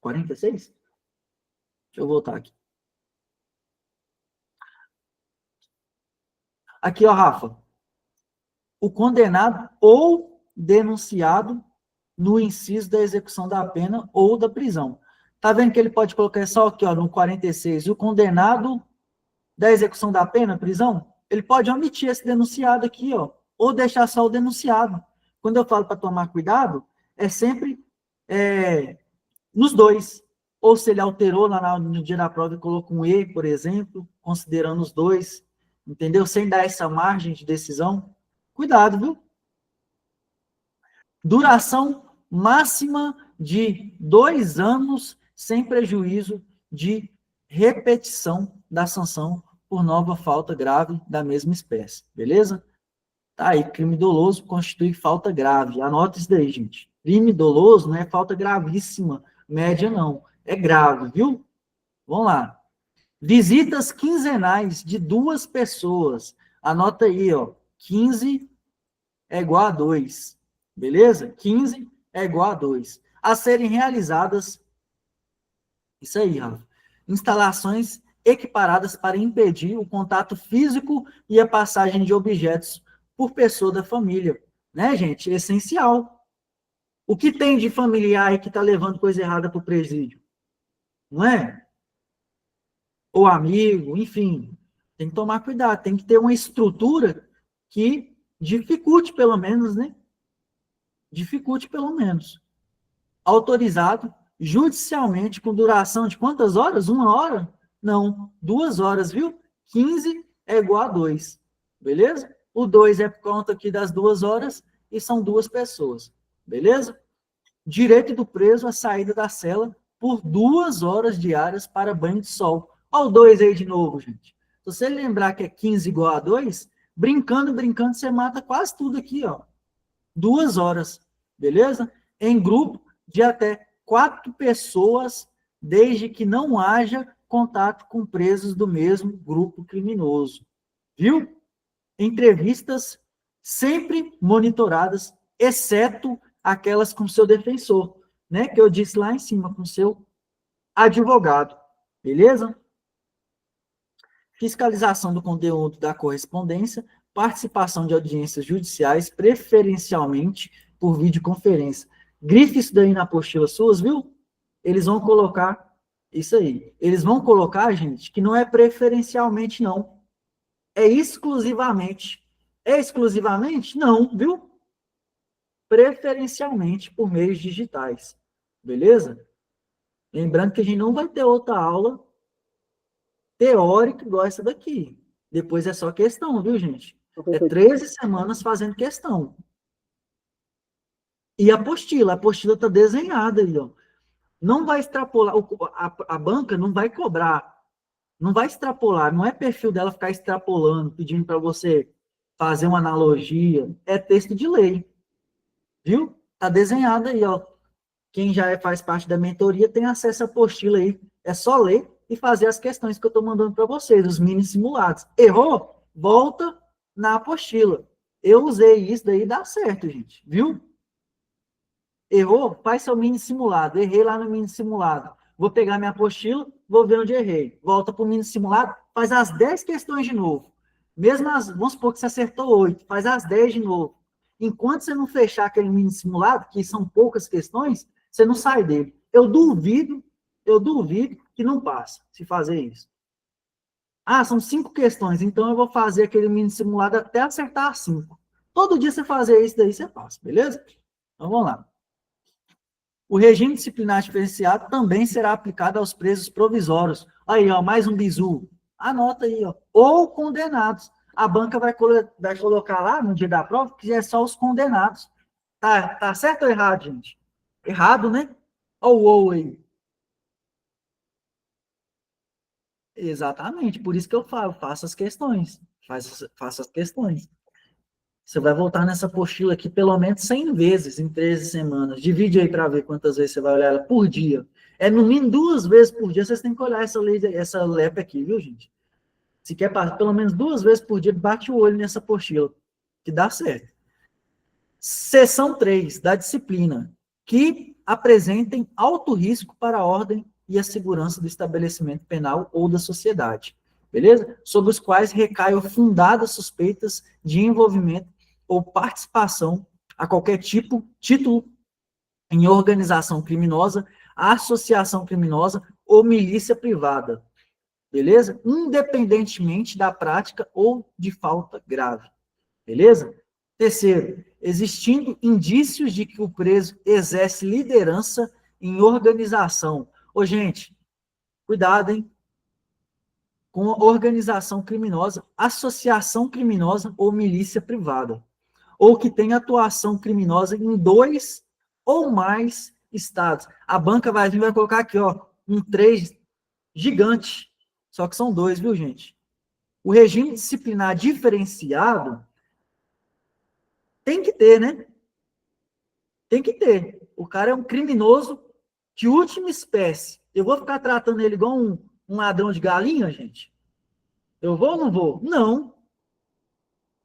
Speaker 1: 46? Deixa eu voltar aqui. Aqui, ó, Rafa. O condenado ou denunciado no inciso da execução da pena ou da prisão. Tá vendo que ele pode colocar só aqui, ó, no 46, o condenado da execução da pena, prisão? Ele pode omitir esse denunciado aqui, ó, ou deixar só o denunciado. Quando eu falo para tomar cuidado, é sempre nos dois. Ou se ele alterou lá no dia da prova e colocou um E, por exemplo, considerando os dois, entendeu? Sem dar essa margem de decisão. Cuidado, viu? Duração máxima de 2 anos, sem prejuízo de repetição da sanção por nova falta grave da mesma espécie. Beleza? Tá aí, crime doloso constitui falta grave. Anota isso daí, gente. Crime doloso não é falta gravíssima, média não. É grave, viu? Vamos lá. Visitas quinzenais de 2 pessoas. Anota aí, ó. 15 é igual a 2. Beleza? 15 é igual a 2. A serem realizadas, isso aí, Rafa, instalações equiparadas para impedir o contato físico e a passagem de objetos por pessoa da família. Né, gente? Essencial. O que tem de familiar aí que está levando coisa errada para o presídio? Não é? Ou amigo, enfim. Tem que tomar cuidado. Tem que ter uma estrutura que dificulte, pelo menos, né? Dificulte, pelo menos. Autorizado judicialmente com duração de quantas horas? 1 hora? Não, 2 horas, viu? 15 é igual a 2. Beleza? O 2 é por conta aqui das 2 horas e são 2 pessoas. Beleza? Direito do preso à saída da cela por 2 horas diárias para banho de sol. Olha o 2 aí de novo, gente. Se você lembrar que é 15 igual a 2, brincando, você mata quase tudo aqui, ó. 2 horas, beleza? Em grupo de até 4 pessoas, desde que não haja contato com presos do mesmo grupo criminoso. Viu? Entrevistas sempre monitoradas, exceto aquelas com seu defensor, né? Que eu disse lá em cima, com seu advogado. Beleza? Fiscalização do conteúdo da correspondência, participação de audiências judiciais, preferencialmente por videoconferência. Grife isso daí na apostila suas, viu? Eles vão colocar isso aí. Eles vão colocar, gente, que não é preferencialmente, não. É exclusivamente. É exclusivamente? Não, viu? Preferencialmente por meios digitais. Beleza? Lembrando que a gente não vai ter outra aula teórica igual essa daqui. Depois é só questão, viu, gente? É 13 semanas fazendo questão. E a apostila está desenhada aí, ó. Não vai extrapolar, a banca não vai cobrar, não vai extrapolar, não é perfil dela ficar extrapolando, pedindo para você fazer uma analogia, é texto de lei, viu? Está desenhado aí, ó. Quem já faz parte da mentoria tem acesso à apostila aí, é só ler e fazer as questões que eu estou mandando para vocês, os mini simulados. Errou? Volta na apostila. Eu usei isso daí e dá certo, gente, viu? Errou? Faz seu mini simulado. Errei lá no mini simulado. Vou pegar minha apostila, vou ver onde errei. Volta para o mini simulado, faz as 10 questões de novo. Mesmo vamos supor que você acertou 8, faz as 10 de novo. Enquanto você não fechar aquele mini simulado, que são poucas questões, você não sai dele. Eu duvido que não passa se fazer isso. Ah, são 5 questões, então eu vou fazer aquele mini simulado até acertar as 5. Todo dia você fazer isso daí, você passa, beleza? Então vamos lá. O regime disciplinar diferenciado também será aplicado aos presos provisórios. Aí, ó, mais um bizu. Anota aí, ó. Ou condenados. A banca vai colocar lá no dia da prova que é só os condenados. Tá certo ou errado, gente? Errado, né? Ou aí. Exatamente, por isso que eu falo, faça as questões. Faça as questões. Você vai voltar nessa apostila aqui pelo menos 100 vezes em 13 semanas. Divide aí para ver quantas vezes você vai olhar ela por dia. É no mínimo 2 vezes por dia, vocês têm que olhar essa LEP aqui, viu, gente? Se quer passar pelo menos 2 vezes por dia, bate o olho nessa apostila, que dá certo. Seção 3 da disciplina, que apresentem alto risco para a ordem e a segurança do estabelecimento penal ou da sociedade, beleza? Sobre os quais recaiam fundadas suspeitas de envolvimento ou participação a qualquer título em organização criminosa, associação criminosa ou milícia privada, beleza? Independentemente da prática ou de falta grave, beleza? Terceiro, existindo indícios de que o preso exerce liderança em organização. Ô, gente, cuidado, hein? Com organização criminosa, associação criminosa ou milícia privada. Ou que tem atuação criminosa em 2 ou mais estados. A banca vai vir e vai colocar aqui, ó, um 3 gigante. Só que são 2, viu, gente? O regime disciplinar diferenciado tem que ter, né? Tem que ter. O cara é um criminoso de última espécie. Eu vou ficar tratando ele igual um ladrão de galinha, gente? Eu vou ou não vou? Não.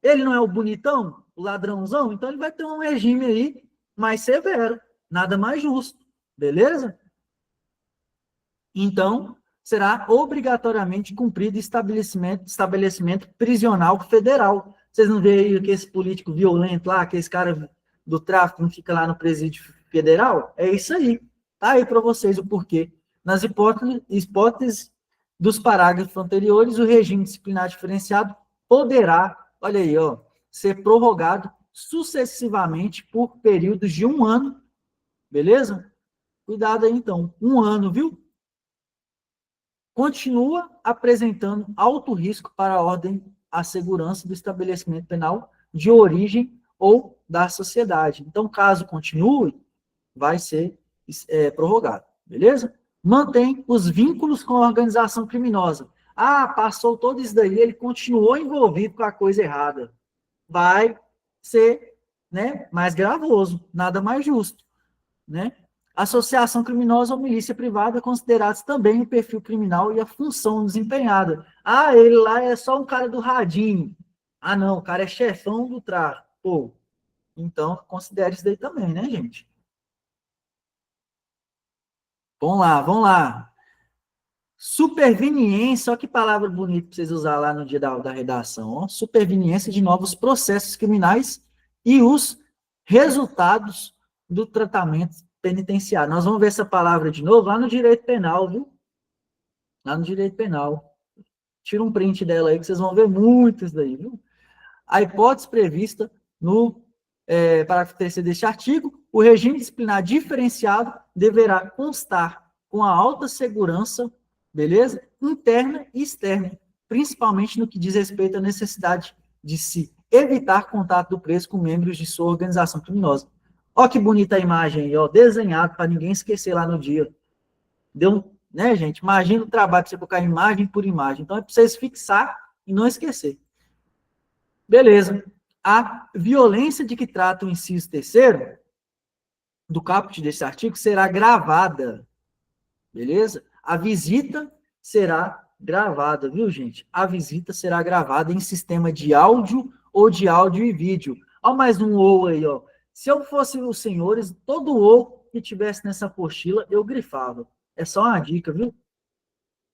Speaker 1: Ele não é o bonitão, o ladrãozão? Então ele vai ter um regime aí mais severo. Nada mais justo. Beleza? Então, será obrigatoriamente cumprido estabelecimento prisional federal. Vocês não veem aí que esse político violento lá, que esse cara do tráfico não fica lá no presídio federal? É isso aí. Tá aí para vocês o porquê. Nas hipóteses dos parágrafos anteriores, o regime disciplinar diferenciado poderá, olha aí, ó, ser prorrogado sucessivamente por períodos de 1 ano. Beleza? Cuidado aí, então. 1 ano, viu? Continua apresentando alto risco para a ordem, a segurança do estabelecimento penal de origem ou da sociedade. Então, caso continue, vai ser prorrogado, beleza? Mantém os vínculos com a organização criminosa. Ah, passou todo isso daí, ele continuou envolvido com a coisa errada. Vai ser, né, mais gravoso, nada mais justo, né? Associação criminosa ou milícia privada considerados também o perfil criminal e a função desempenhada. Ah, ele lá é só um cara do radinho. Ah, não, o cara é chefão do tráfico. Pô, então considere isso daí também, né, gente? Vamos lá. Superveniência, olha que palavra bonita para vocês usar lá no dia da redação. Ó. Superveniência de novos processos criminais e os resultados do tratamento penitenciário. Nós vamos ver essa palavra de novo lá no direito penal, viu? Lá no direito penal. Tira um print dela aí que vocês vão ver muito isso daí, viu? A hipótese prevista no parágrafo 3º deste artigo, o regime disciplinar diferenciado deverá constar com a alta segurança, beleza? Interna e externa, principalmente no que diz respeito à necessidade de se evitar contato do preso com membros de sua organização criminosa. Olha que bonita a imagem aí, ó, desenhado para ninguém esquecer lá no dia. Deu, né, gente? Imagina o trabalho de você colocar imagem por imagem. Então é para vocês fixar e não esquecer. Beleza. A violência de que trata o inciso 3º do caput desse artigo será gravada. Beleza? A visita será gravada, viu, gente? A visita será gravada em sistema de áudio ou de áudio e vídeo. Olha mais um ou aí, ó. Se eu fosse os senhores, todo ou que tivesse nessa apostila, eu grifava. É só uma dica, viu?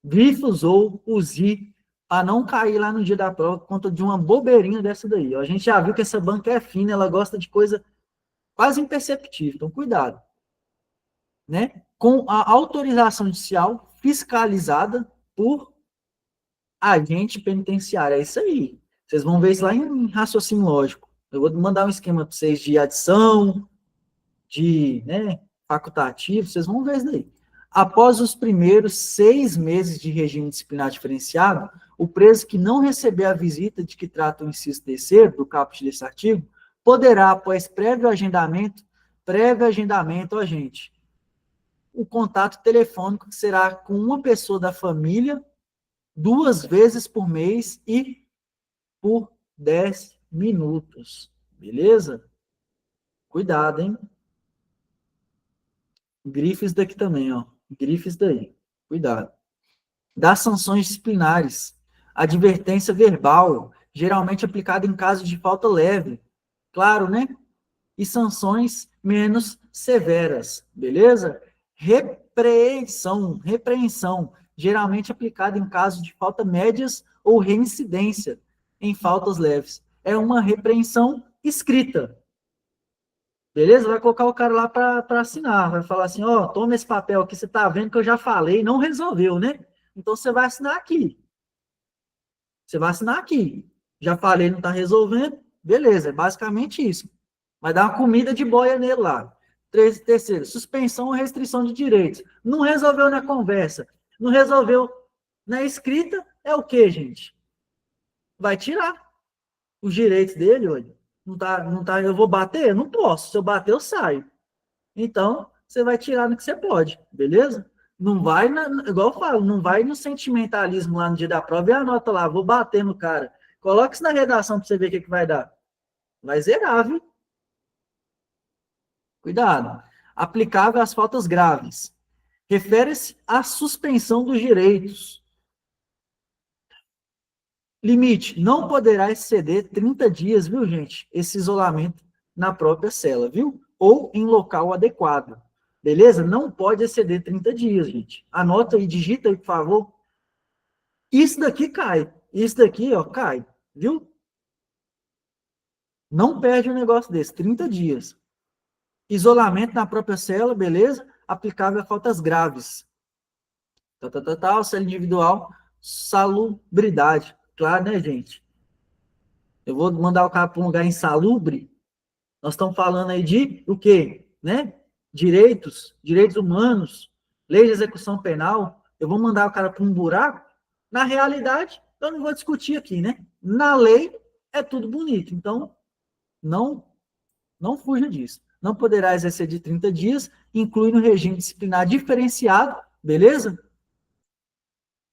Speaker 1: Grifos ou use para não cair lá no dia da prova por conta de uma bobeirinha dessa daí. A gente já viu que essa banca é fina, ela gosta de coisa quase imperceptível, então cuidado. Né? Com a autorização judicial fiscalizada por agente penitenciário. É isso aí. Vocês vão ver isso lá em raciocínio lógico. Eu vou mandar um esquema para vocês de adição, de, né, facultativo, vocês vão ver isso daí. Após os primeiros 6 meses de regime disciplinar diferenciado, o preso que não receber a visita de que trata o inciso 3º do caput desse artigo, poderá, após prévio agendamento, ó, gente, o contato telefônico será com uma pessoa da família 2 vezes por mês e por 10 minutos. Beleza? Cuidado, hein? Grifes daqui também, ó. Grifes daí. Cuidado. Das sanções disciplinares. Advertência verbal, geralmente aplicada em caso de falta leve. Claro, né? E sanções menos severas. Beleza? Repreensão, geralmente aplicada em caso de falta médias ou reincidência em faltas leves. É uma repreensão escrita. Beleza? Vai colocar o cara lá para assinar. Vai falar assim, ó, toma esse papel aqui, você tá vendo que eu já falei, não resolveu, né? Então você vai assinar aqui. Você vai assinar aqui. Já falei, não tá resolvendo? Beleza, é basicamente isso. Vai dar uma comida de boia nele lá. Terceiro, suspensão ou restrição de direitos. Não resolveu na conversa. Não resolveu na escrita, é o quê, gente? Vai tirar os direitos dele, olha. Não tá, eu vou bater? Não posso. Se eu bater, eu saio. Então, você vai tirar no que você pode, beleza? Não vai, igual eu falo, não vai no sentimentalismo lá no dia da prova e anota lá, vou bater no cara. Coloque isso na redação para você ver o que vai dar. Vai zerar, viu? Cuidado. Aplicável às faltas graves. Refere-se à suspensão dos direitos. Limite, não poderá exceder 30 dias, viu, gente? Esse isolamento na própria cela, viu? Ou em local adequado. Beleza? Não pode exceder 30 dias, gente. Anota aí, digita aí, por favor. Isso daqui cai. Isso daqui, ó, cai. Viu? Não perde um negócio desse. 30 dias. Isolamento na própria cela, beleza? Aplicável a faltas graves. Cela individual, salubridade. Claro, né, gente? Eu vou mandar o cara para um lugar insalubre. Nós estamos falando aí de o quê? Né? Direitos humanos, lei de execução penal. Eu vou mandar o cara para um buraco? Na realidade, eu não vou discutir aqui, né? Na lei é tudo bonito. Então, não fuja disso. Não poderá exercer de 30 dias, inclui no regime disciplinar diferenciado, beleza?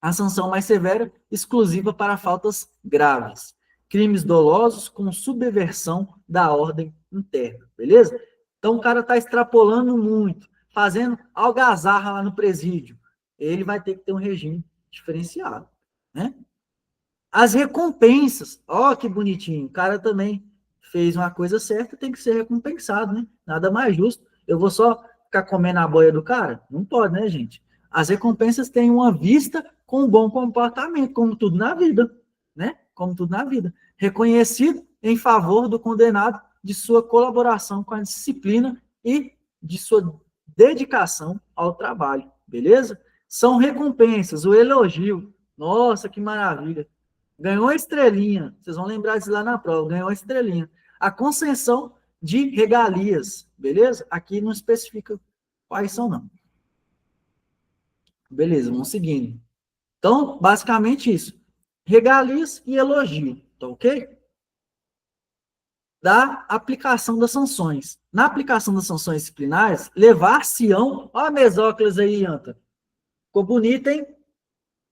Speaker 1: A sanção mais severa, exclusiva para faltas graves. Crimes dolosos com subversão da ordem interna, beleza? Então o cara está extrapolando muito, fazendo algazarra lá no presídio. Ele vai ter que ter um regime diferenciado, né? As recompensas, ó que bonitinho, o cara também fez uma coisa certa, tem que ser recompensado, né? Nada mais justo. Eu vou só ficar comendo a boia do cara? Não pode, né, gente? As recompensas têm uma vista com um bom comportamento, como tudo na vida, né? Como tudo na vida. Reconhecido em favor do condenado de sua colaboração com a disciplina e de sua dedicação ao trabalho, beleza? São recompensas, o elogio. Nossa, que maravilha. Ganhou a estrelinha. Vocês vão lembrar disso lá na prova. Ganhou a estrelinha. A concessão de regalias, beleza? Aqui não especifica quais são, não. Beleza, vamos seguindo. Então, basicamente isso. Regalias e elogio, tá ok? Da aplicação das sanções. Na aplicação das sanções disciplinares, levar-se-ão... Olha a mesóclise aí, Anta. Ficou bonito, hein?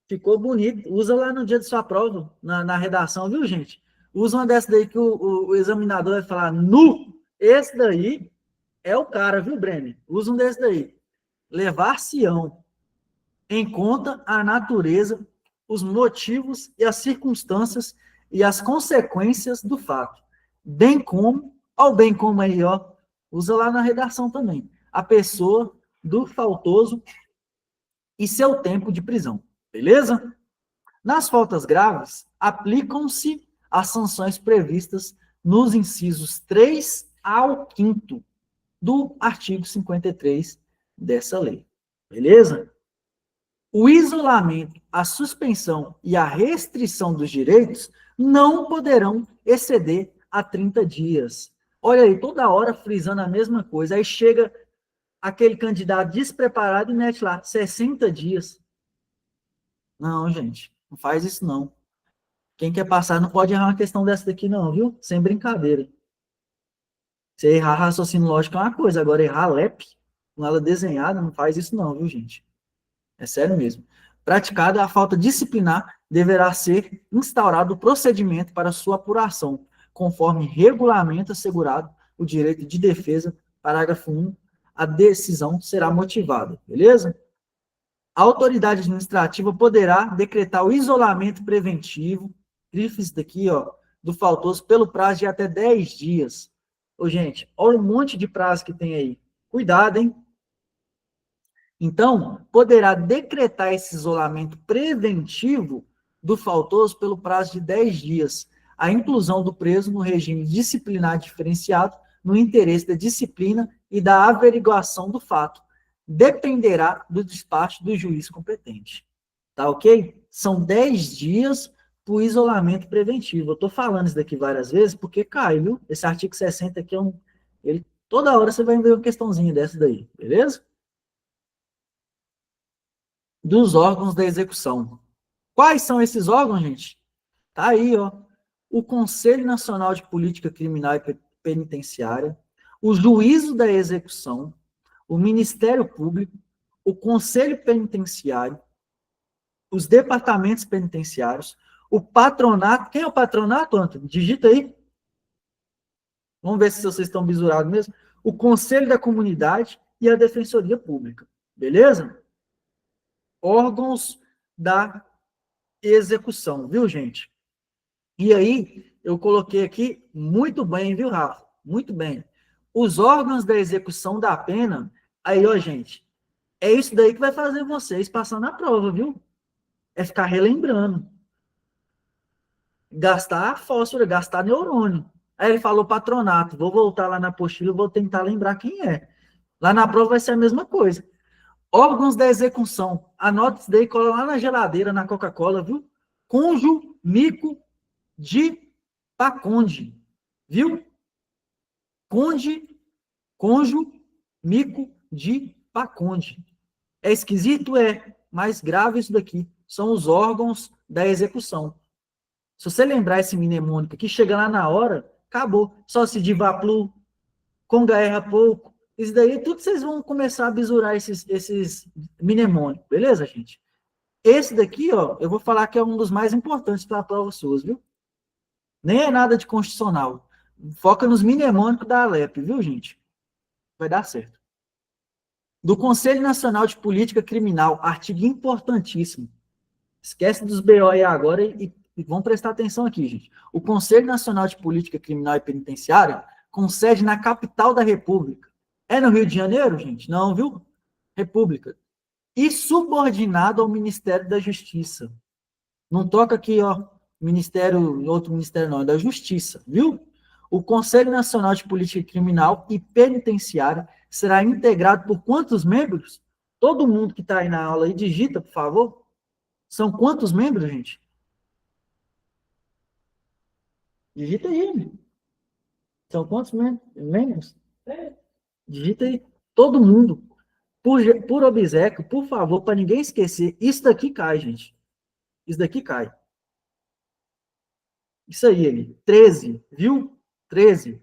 Speaker 1: Ficou bonito. Usa lá no dia de sua prova, na redação, viu, gente? Usa uma dessa daí que o examinador vai falar, nu! Esse daí é o cara, viu, Bremer? Usa um desse daí. Levar-se-ão em conta a natureza, os motivos e as circunstâncias e as consequências do fato. Bem como, ao bem como aí, ó, usa lá na redação também. A pessoa do faltoso e seu tempo de prisão. Beleza? Nas faltas graves, aplicam-se as sanções previstas nos incisos 3 ao 5º do artigo 53 dessa lei. Beleza? O isolamento, a suspensão e a restrição dos direitos não poderão exceder a 30 dias. Olha aí, toda hora frisando a mesma coisa. Aí chega aquele candidato despreparado e mete lá 60 dias. Não, gente, não faz isso não. Quem quer passar não pode errar uma questão dessa daqui não, viu? Sem brincadeira. Você errar raciocínio lógico é uma coisa, agora errar LEP, com ela desenhada, não faz isso não, viu, gente? É sério mesmo. Praticada a falta disciplinar, deverá ser instaurado o procedimento para sua apuração, conforme regulamento assegurado o direito de defesa, parágrafo 1, a decisão será motivada, beleza? A autoridade administrativa poderá decretar o isolamento preventivo, grifes daqui, ó, do faltoso pelo prazo de até 10 dias. Ô, gente, olha um monte de prazo que tem aí. Cuidado, hein? Então, poderá decretar esse isolamento preventivo do faltoso pelo prazo de 10 dias, a inclusão do preso no regime disciplinar diferenciado no interesse da disciplina e da averiguação do fato. Dependerá do despacho do juiz competente. Tá ok? São 10 dias para o isolamento preventivo. Eu estou falando isso daqui várias vezes porque cai, viu? Esse artigo 60 aqui é um... toda hora você vai ver uma questãozinha dessa daí, beleza? Dos órgãos da execução. Quais são esses órgãos, gente? Tá aí, ó. O Conselho Nacional de Política Criminal e Penitenciária, o Juízo da Execução, o Ministério Público, o Conselho Penitenciário, os departamentos penitenciários, o patronato. Quem é o patronato, Antônio? Digita aí. Vamos ver se vocês estão bisurados mesmo. O Conselho da Comunidade e a Defensoria Pública. Beleza? Órgãos da execução, viu, gente? E aí, eu coloquei aqui, muito bem, viu, Rafa? Muito bem. Os órgãos da execução da pena, aí, ó, gente, é isso daí que vai fazer vocês passar na prova, viu? É ficar relembrando. Gastar fósforo, gastar neurônio. Aí ele falou patronato, vou voltar lá na apostila, vou tentar lembrar quem é. Lá na prova vai ser a mesma coisa. Órgãos da execução. Anota isso daí, cola lá na geladeira, na Coca-Cola, viu? Cônjuge, mico, de Paconde. Viu? Cônjuge, mico, de Paconde. É esquisito? É. Mais grave isso daqui. São os órgãos da execução. Se você lembrar esse mnemônico aqui, chega lá na hora, acabou. Só se divaplu, conga erra pouco. Isso daí, tudo vocês vão começar a bisurar esses mnemônicos, beleza, gente? Esse daqui, ó, eu vou falar que é um dos mais importantes para a prova suas, viu? Nem é nada de constitucional. Foca nos mnemônicos da Alep, viu, gente? Vai dar certo. Do Conselho Nacional de Política Criminal, artigo importantíssimo. Esquece dos BO aí agora e vão prestar atenção aqui, gente. O Conselho Nacional de Política Criminal e Penitenciária com sede na capital da República. É no Rio de Janeiro, gente? Não, viu? República. E subordinado ao Ministério da Justiça. Não toca aqui, ó, ministério, outro ministério não, é da Justiça, viu? O Conselho Nacional de Política Criminal e Penitenciária será integrado por quantos membros? Todo mundo que está aí na aula aí, digita, por favor. São quantos membros, gente? Digita aí. São quantos membros? Digita aí. Todo mundo. Por obséquio, por favor, para ninguém esquecer. Isso daqui cai, gente. Isso daqui cai. Isso aí, ele. 13, viu? 13.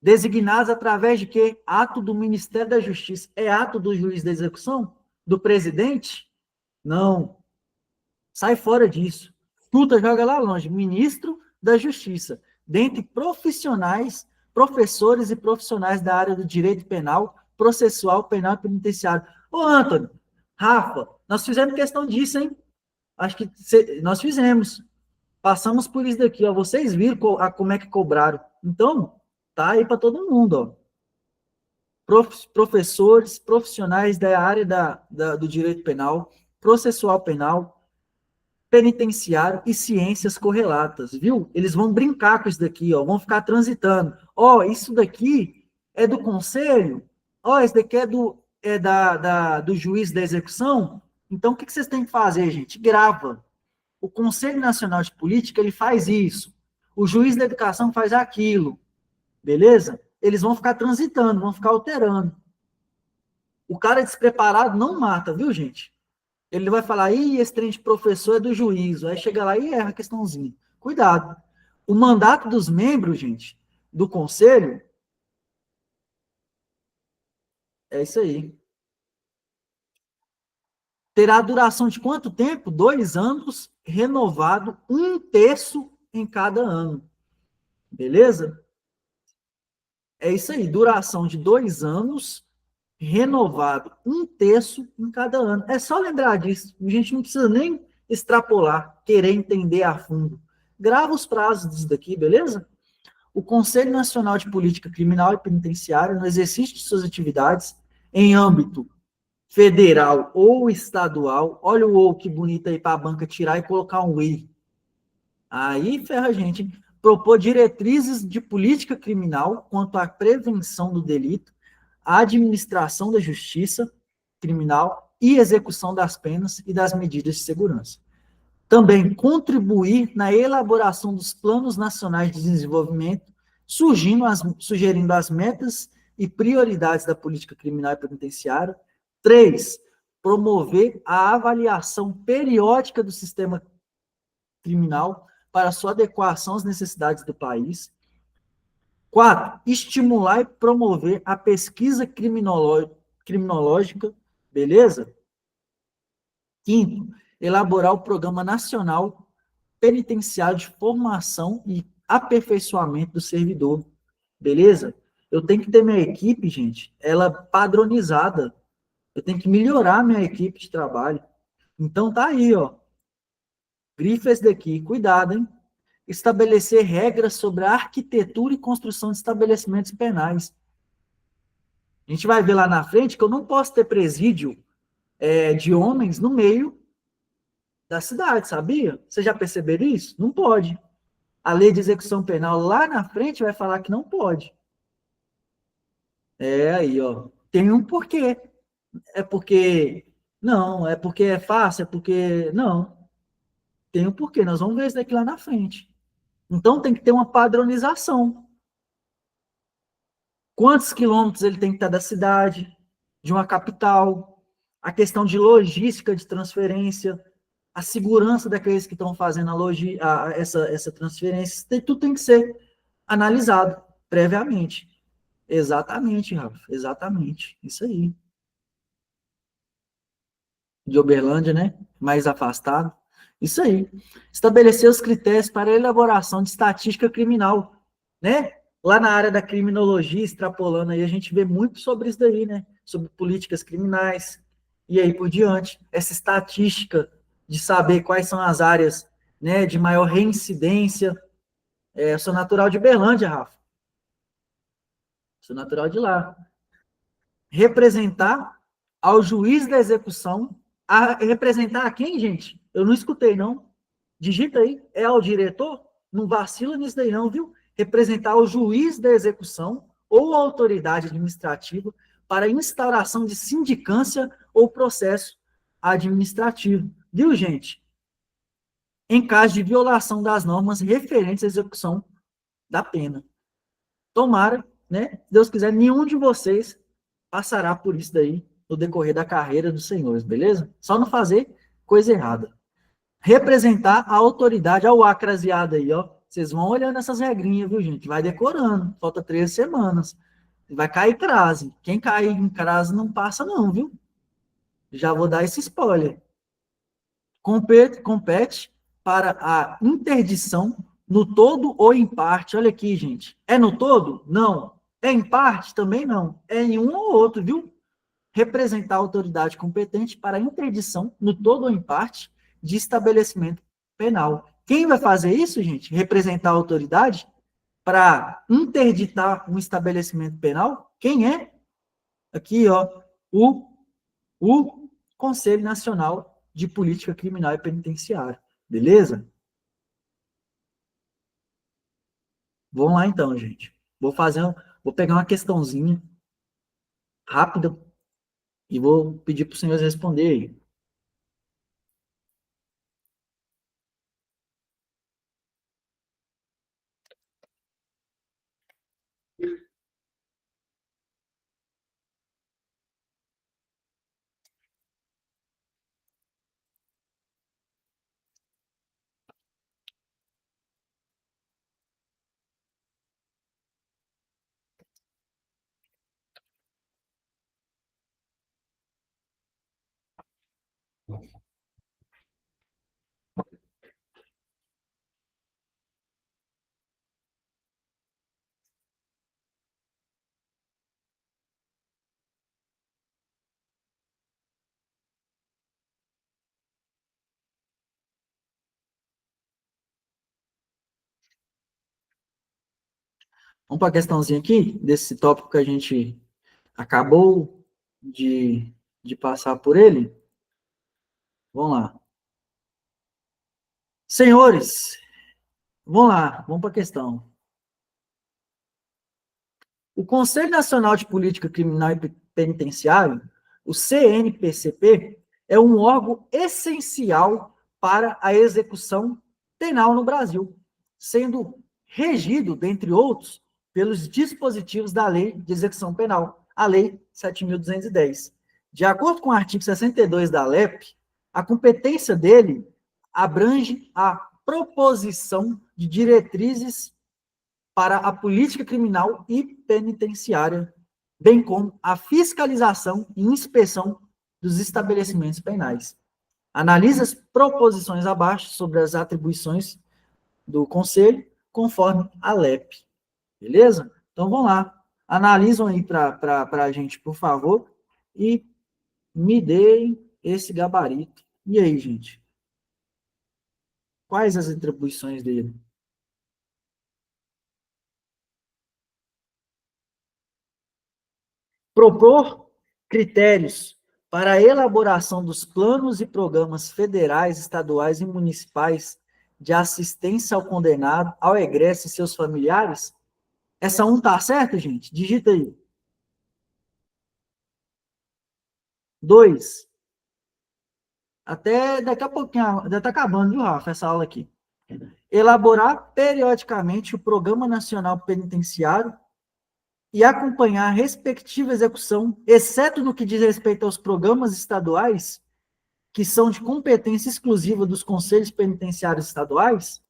Speaker 1: Designados através de quê? Ato do Ministério da Justiça. É ato do juiz da execução? Do presidente? Não. Sai fora disso. Chuta, joga lá longe. Ministro da Justiça. Dentre profissionais, professores e profissionais da área do direito penal, processual, penal e penitenciário. Ô, Antônio, Rafa, nós fizemos questão disso, hein? Acho que nós fizemos. Passamos por isso daqui, ó. Vocês viram como é que cobraram. Então, tá aí para todo mundo, ó. professores, profissionais da área do direito penal, processual penal, penitenciário e ciências correlatas, viu? Eles vão brincar com isso daqui, ó, vão ficar transitando. Ó, isso daqui é do conselho? Ó, esse daqui do juiz da execução? Então, o que vocês têm que fazer, gente? Grava. O Conselho Nacional de Política, ele faz isso. O juiz da educação faz aquilo. Beleza? Eles vão ficar transitando, vão ficar alterando. O cara despreparado não mata, viu, gente? Ele vai falar, esse trem de professor é do juízo. Aí chega lá e erra a questãozinha. Cuidado. O mandato dos membros, gente, do conselho, é isso aí. Terá duração de quanto tempo? 2 anos, renovado 1/3 em cada ano. Beleza? É isso aí, duração de 2 anos, renovado 1/3 em cada ano. É só lembrar disso. A gente não precisa nem extrapolar, querer entender a fundo. Grava os prazos disso daqui, beleza? O Conselho Nacional de Política Criminal e Penitenciária, no exercício de suas atividades em âmbito federal ou estadual, olha o ou que bonito aí para a banca tirar e colocar um i. Aí ferra a gente, hein? Propor diretrizes de política criminal quanto à prevenção do delito, a administração da justiça criminal e execução das penas e das medidas de segurança. Também contribuir na elaboração dos planos nacionais de desenvolvimento, sugerindo as metas e prioridades da política criminal e penitenciária. 3. Promover a avaliação periódica do sistema criminal para sua adequação às necessidades do país. 4. Estimular e promover a pesquisa criminológica, beleza? 5. Elaborar o Programa Nacional Penitenciário de Formação e Aperfeiçoamento do Servidor, beleza? Eu tenho que ter minha equipe, gente, ela padronizada. Eu tenho que melhorar minha equipe de trabalho. Então tá aí, ó. Grifa esse daqui, cuidado, hein? Estabelecer regras sobre a arquitetura e construção de estabelecimentos penais. A gente vai ver lá na frente que eu não posso ter presídio de homens no meio da cidade, sabia? Você já perceberam isso? Não pode. A lei de execução penal lá na frente vai falar que não pode. É aí, ó. Tem um porquê. É porque... Não, é porque é fácil, é porque... Não. Tem um porquê. Nós vamos ver isso daqui lá na frente. Então, tem que ter uma padronização. Quantos quilômetros ele tem que estar da cidade, de uma capital, a questão de logística de transferência, a segurança daqueles que estão fazendo essa transferência, tudo tem que ser analisado previamente. Exatamente, Rafa, exatamente, isso aí. De Uberlândia, né? Mais afastado. Isso aí. Estabelecer os critérios para a elaboração de estatística criminal, né? Lá na área da criminologia, extrapolando aí, a gente vê muito sobre isso daí, né? Sobre políticas criminais e aí por diante. Essa estatística de saber quais são as áreas, né, de maior reincidência. Eu sou natural de Uberlândia, Rafa. Sou natural de lá. Representar ao juiz da execução. Representar a quem, gente? Eu não escutei, não. Digita aí. É ao diretor? Não vacila nisso daí, não, viu? Representar o juiz da execução ou a autoridade administrativa para instauração de sindicância ou processo administrativo. Viu, gente? Em caso de violação das normas referentes à execução da pena. Tomara, né? Se Deus quiser, nenhum de vocês passará por isso daí no decorrer da carreira dos senhores, beleza? Só não fazer coisa errada. Representar a autoridade, ao acraseado aí, ó. Vocês vão olhando essas regrinhas, viu, gente? Vai decorando. Falta 3 semanas. Vai cair crase. Quem cair em crase não passa, não, viu? Já vou dar esse spoiler. Compete para a interdição no todo ou em parte. Olha aqui, gente. É no todo? Não. É em parte? Também não. É em um ou outro, viu? Representar a autoridade competente para a interdição no todo ou em parte de estabelecimento penal. Quem vai fazer isso, gente? Representar a autoridade para interditar um estabelecimento penal? Quem é? aqui, ó, o Conselho Nacional de Política Criminal e Penitenciária. Beleza? Vamos lá então, gente. Vou pegar uma questãozinha rápida e vou pedir para os senhores responderem aí. Vamos para a questãozinha aqui, desse tópico que a gente acabou de passar por ele. Vamos lá. Senhores, vamos lá, vamos para a questão. O Conselho Nacional de Política Criminal e Penitenciária, o CNPCP, é um órgão essencial para a execução penal no Brasil, sendo regido, dentre outros, pelos dispositivos da Lei de Execução Penal, a Lei 7.210. De acordo com o artigo 62 da LEP, a competência dele abrange a proposição de diretrizes para a política criminal e penitenciária, bem como a fiscalização e inspeção dos estabelecimentos penais. Analisa as proposições abaixo sobre as atribuições do Conselho, conforme a LEP. Beleza? Então, vamos lá. Analisam aí para a gente, por favor, e me deem esse gabarito. E aí, gente? Quais as atribuições dele? Propor critérios para a elaboração dos planos e programas federais, estaduais e municipais de assistência ao condenado, ao egresso e seus familiares? Essa um tá certa, gente? Digita aí. 2. Até daqui a pouquinho, já está acabando, viu, Rafa, essa aula aqui. Elaborar periodicamente o Programa Nacional Penitenciário e acompanhar a respectiva execução, exceto no que diz respeito aos programas estaduais, que são de competência exclusiva dos conselhos penitenciários estaduais.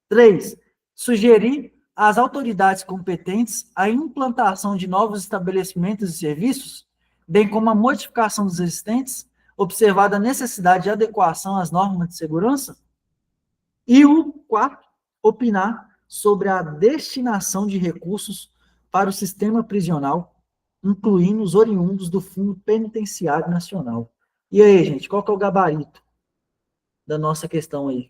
Speaker 1: 3. Sugerir às autoridades competentes a implantação de novos estabelecimentos e serviços, bem como a modificação dos existentes, observada a necessidade de adequação às normas de segurança. E o 4. Opinar sobre a destinação de recursos para o sistema prisional, incluindo os oriundos do Fundo Penitenciário Nacional. E aí, gente, qual que é o gabarito da nossa questão aí?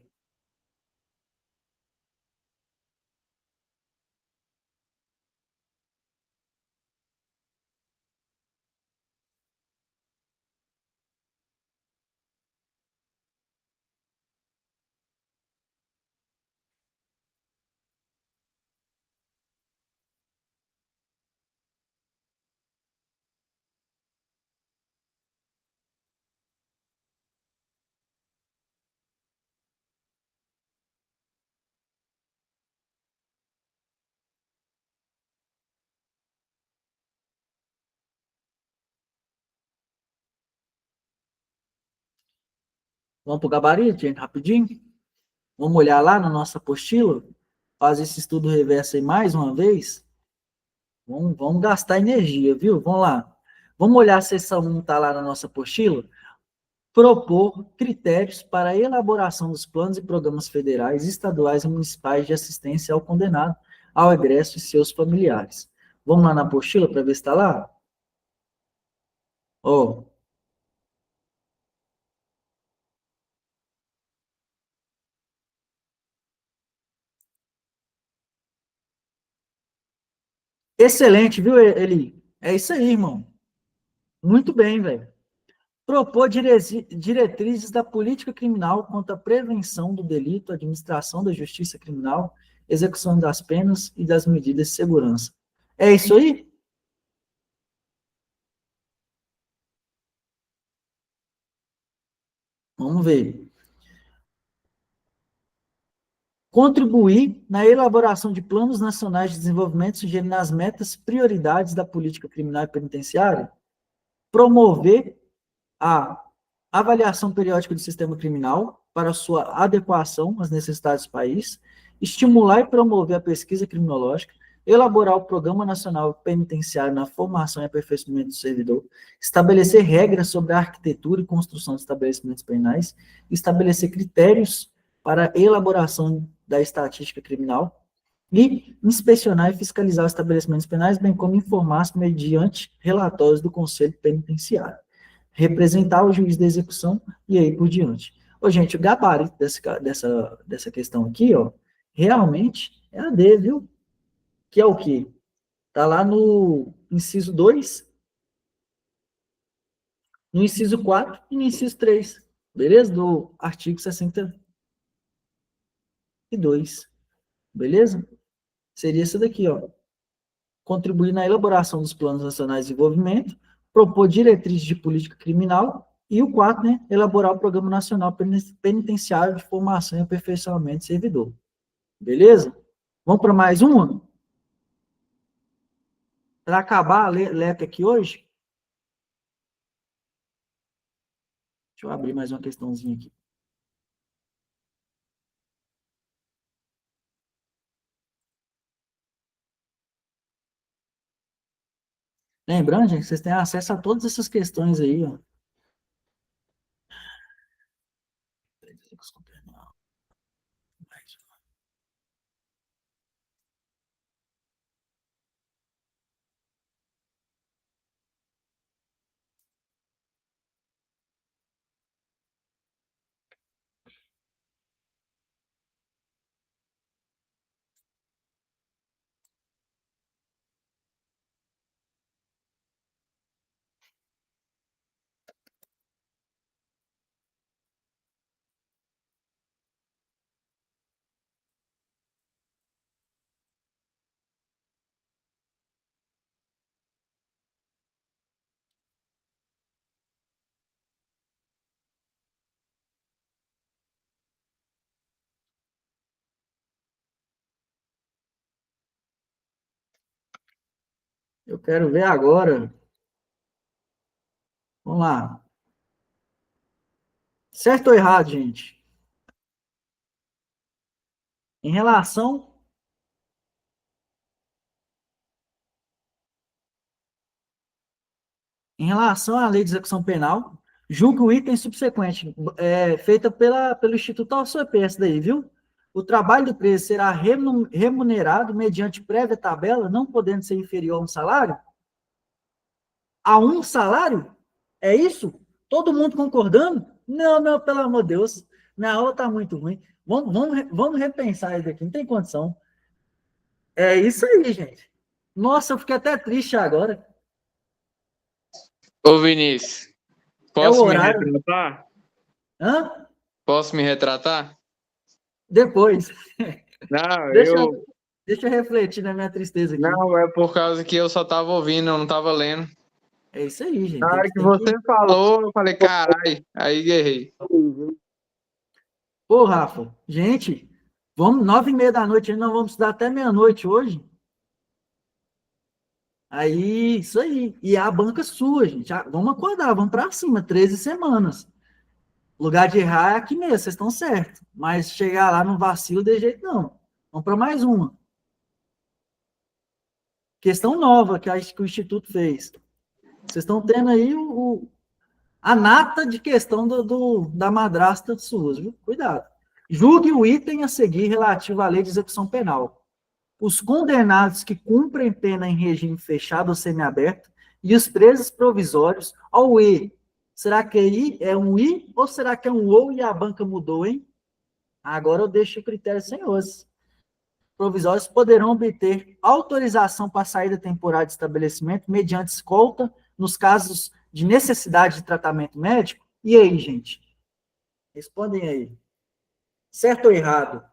Speaker 1: Vamos para o gabarito, gente, rapidinho? Vamos olhar lá na nossa apostila? Fazer esse estudo reverso aí mais uma vez? Vamos gastar energia, viu? Vamos lá. Vamos olhar se essa 1 está lá na nossa apostila? Propor critérios para a elaboração dos planos e programas federais, estaduais e municipais de assistência ao condenado, ao egresso e seus familiares. Vamos lá na apostila para ver se está lá? Ó. Excelente, viu, Eli? É isso aí, irmão. Muito bem, velho. Propor diretrizes da política criminal quanto à prevenção do delito, administração da justiça criminal, execução das penas e das medidas de segurança. É isso aí? Vamos ver. Contribuir na elaboração de planos nacionais de desenvolvimento, sugerindo as metas, prioridades da política criminal e penitenciária. Promover a avaliação periódica do sistema criminal para sua adequação às necessidades do país, estimular e promover a pesquisa criminológica, elaborar o Programa Nacional Penitenciário na formação e aperfeiçoamento do servidor, estabelecer regras sobre a arquitetura e construção de estabelecimentos penais, estabelecer critérios para a elaboração da estatística criminal e inspecionar e fiscalizar os estabelecimentos penais, bem como informar mediante relatórios do Conselho Penitenciário, representar o juiz da execução e aí por diante. Ô, gente, o gabarito dessa questão aqui, ó, realmente é a D, viu? Que é o quê? Tá lá no inciso 2, no inciso 4 e no inciso 3, beleza? Do artigo 62, beleza? Seria isso daqui, ó. Contribuir na elaboração dos planos nacionais de desenvolvimento, propor diretrizes de política criminal, e o 4, né, elaborar o Programa Nacional Penitenciário de Formação e Aperfeiçoamento do Servidor. Beleza? Vamos para mais uma? Para acabar a letra aqui hoje, deixa eu abrir mais uma questãozinha aqui. Lembrando, gente, vocês têm acesso a todas essas questões aí, ó. Eu quero ver agora. Vamos lá. Certo ou errado, gente? Em relação à lei de execução penal, julgo o item subsequente, feita pelo Instituto AOCP, essa daí, viu? O trabalho do preso será remunerado mediante prévia tabela, não podendo ser inferior a um salário? A um salário? É isso? Todo mundo concordando? Não, não, pelo amor de Deus. Minha aula está muito ruim. Vamos repensar isso aqui, não tem condição. É isso aí, gente. Nossa, eu fiquei até triste agora.
Speaker 3: Ô, Vinícius,
Speaker 1: É o
Speaker 3: posso me
Speaker 1: horário.
Speaker 3: retratar?
Speaker 1: Hã?
Speaker 3: Posso me retratar?
Speaker 1: Depois.
Speaker 3: Não,
Speaker 1: Deixa eu refletir na minha tristeza aqui.
Speaker 3: Não, é por causa que eu só tava ouvindo, eu não tava lendo.
Speaker 1: É isso aí, gente.
Speaker 3: Na hora que você falou, eu falei, carai, aí errei.
Speaker 1: Ô, Rafa, gente, vamos 9h30 da noite, nós vamos estudar até meia-noite hoje. Aí, isso aí. E é a banca sua, gente. Vamos acordar, vamos para cima, 13 semanas. Lugar de errar é aqui mesmo, vocês estão certos. Mas chegar lá no vacilo de jeito não. Vamos para mais uma. Questão nova que o Instituto fez. Vocês estão tendo aí a nata de questão da madrasta suas, viu? Cuidado. Julgue o item a seguir relativo à lei de execução penal. Os condenados que cumprem pena em regime fechado ou semiaberto e os presos provisórios ao E. Será que I é um I ou será que é um OU e a banca mudou, hein? Agora eu deixo o critério sem os. provisórios poderão obter autorização para saída temporária de estabelecimento mediante escolta nos casos de necessidade de tratamento médico? E aí, gente? Respondem aí. Certo ou errado?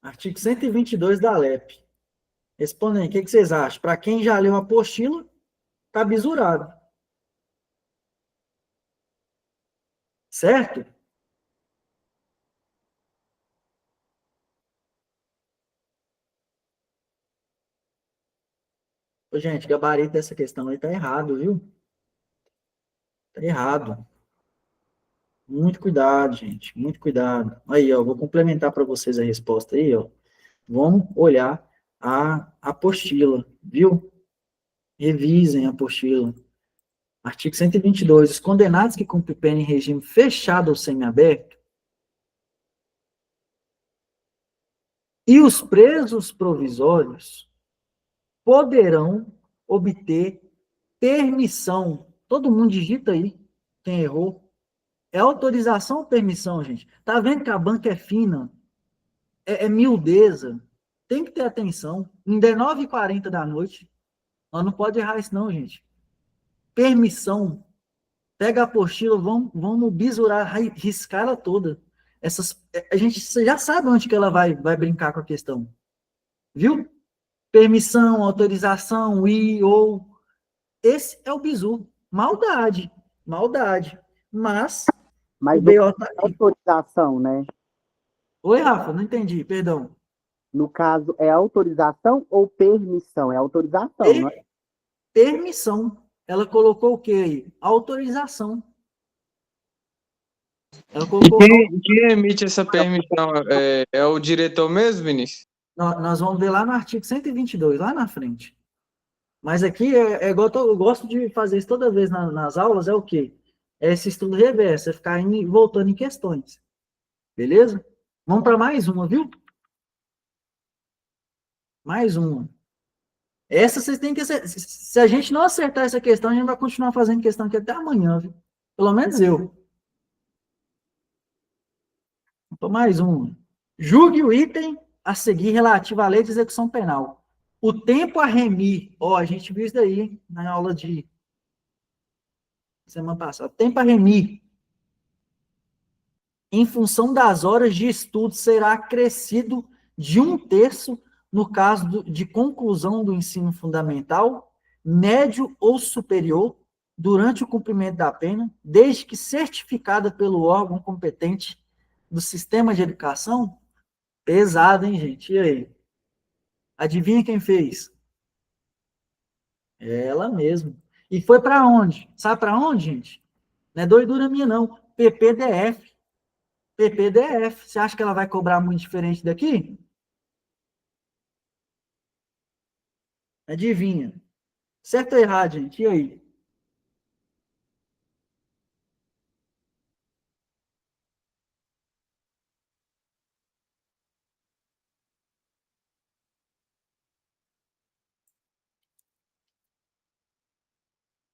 Speaker 1: Artigo 122 da LEP. Respondem aí, o que vocês acham? Para quem já leu a apostila, tá bisurado. Certo? Ô, gente, gabarito dessa questão aí tá errado, viu? Tá errado. Muito cuidado, gente. Muito cuidado. Aí, ó, vou complementar para vocês a resposta aí, ó. Vamos olhar a apostila, viu? Revisem a apostila. Artigo 122. Os condenados que cumprem pena em regime fechado ou semiaberto e os presos provisórios poderão obter permissão. Todo mundo digita aí, quem errou. É autorização ou permissão, gente? Tá vendo que a banca é fina? É miudeza. Tem que ter atenção. Ainda é 9h40 da noite. Nós não pode errar isso não, gente. Permissão. Pega a apostila, vamos bisurar, riscar ela toda. A gente já sabe onde que ela vai brincar com a questão. Viu? Permissão, autorização, i, ou. Esse é o bizu. Maldade. Maldade. Mas o
Speaker 2: Mas no
Speaker 1: BO tá
Speaker 2: caso, é
Speaker 1: aí.
Speaker 2: autorização, né?
Speaker 1: Oi, Rafa, não entendi, perdão.
Speaker 2: No caso, é autorização ou permissão? É autorização, não é?
Speaker 1: Permissão. Ela colocou o quê aí? Autorização. Ela
Speaker 3: E
Speaker 1: colocou.
Speaker 3: quem emite essa permissão é o diretor mesmo, Vinícius?
Speaker 1: Nós vamos ver lá no artigo 122, lá na frente. Mas aqui é igual eu gosto de fazer isso toda vez nas aulas, é o quê? É esse estudo reverso, é ficar indo, e voltando em questões. Beleza? Vamos para mais uma, viu? Mais uma. Essa vocês têm que acertar. Se a gente não acertar essa questão, a gente vai continuar fazendo questão aqui até amanhã, viu? Pelo menos eu. Então, mais uma. Julgue o item a seguir relativo à lei de execução penal. O tempo a remir, ó, a gente viu isso daí, hein, na aula de semana passada. O tempo a remir, em função das horas de estudo, será acrescido de 1/3 no caso de conclusão do ensino fundamental, médio ou superior, durante o cumprimento da pena, desde que certificada pelo órgão competente do sistema de educação. Pesado, hein, gente? E aí? Adivinha quem fez? Ela mesma. E foi para onde? Sabe para onde, gente? Não é doidura minha, não. PPDF. PPDF. Você acha que ela vai cobrar muito diferente daqui? Adivinha. Certo ou errado, gente? E aí?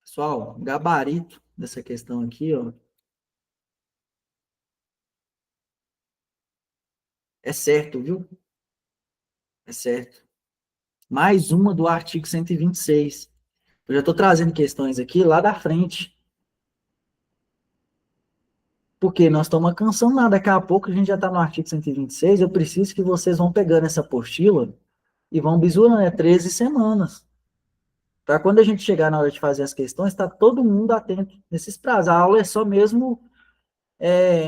Speaker 1: Pessoal, gabarito dessa questão aqui, ó. É certo, viu? É certo. Mais uma do artigo 126. Eu já estou trazendo questões aqui lá da frente. Porque nós estamos cansando nada. Daqui a pouco a gente já está no artigo 126. Eu preciso que vocês vão pegando essa apostila e vão bisurando, 13 semanas. Para quando a gente chegar na hora de fazer as questões, está todo mundo atento nesses prazos. A aula é só mesmo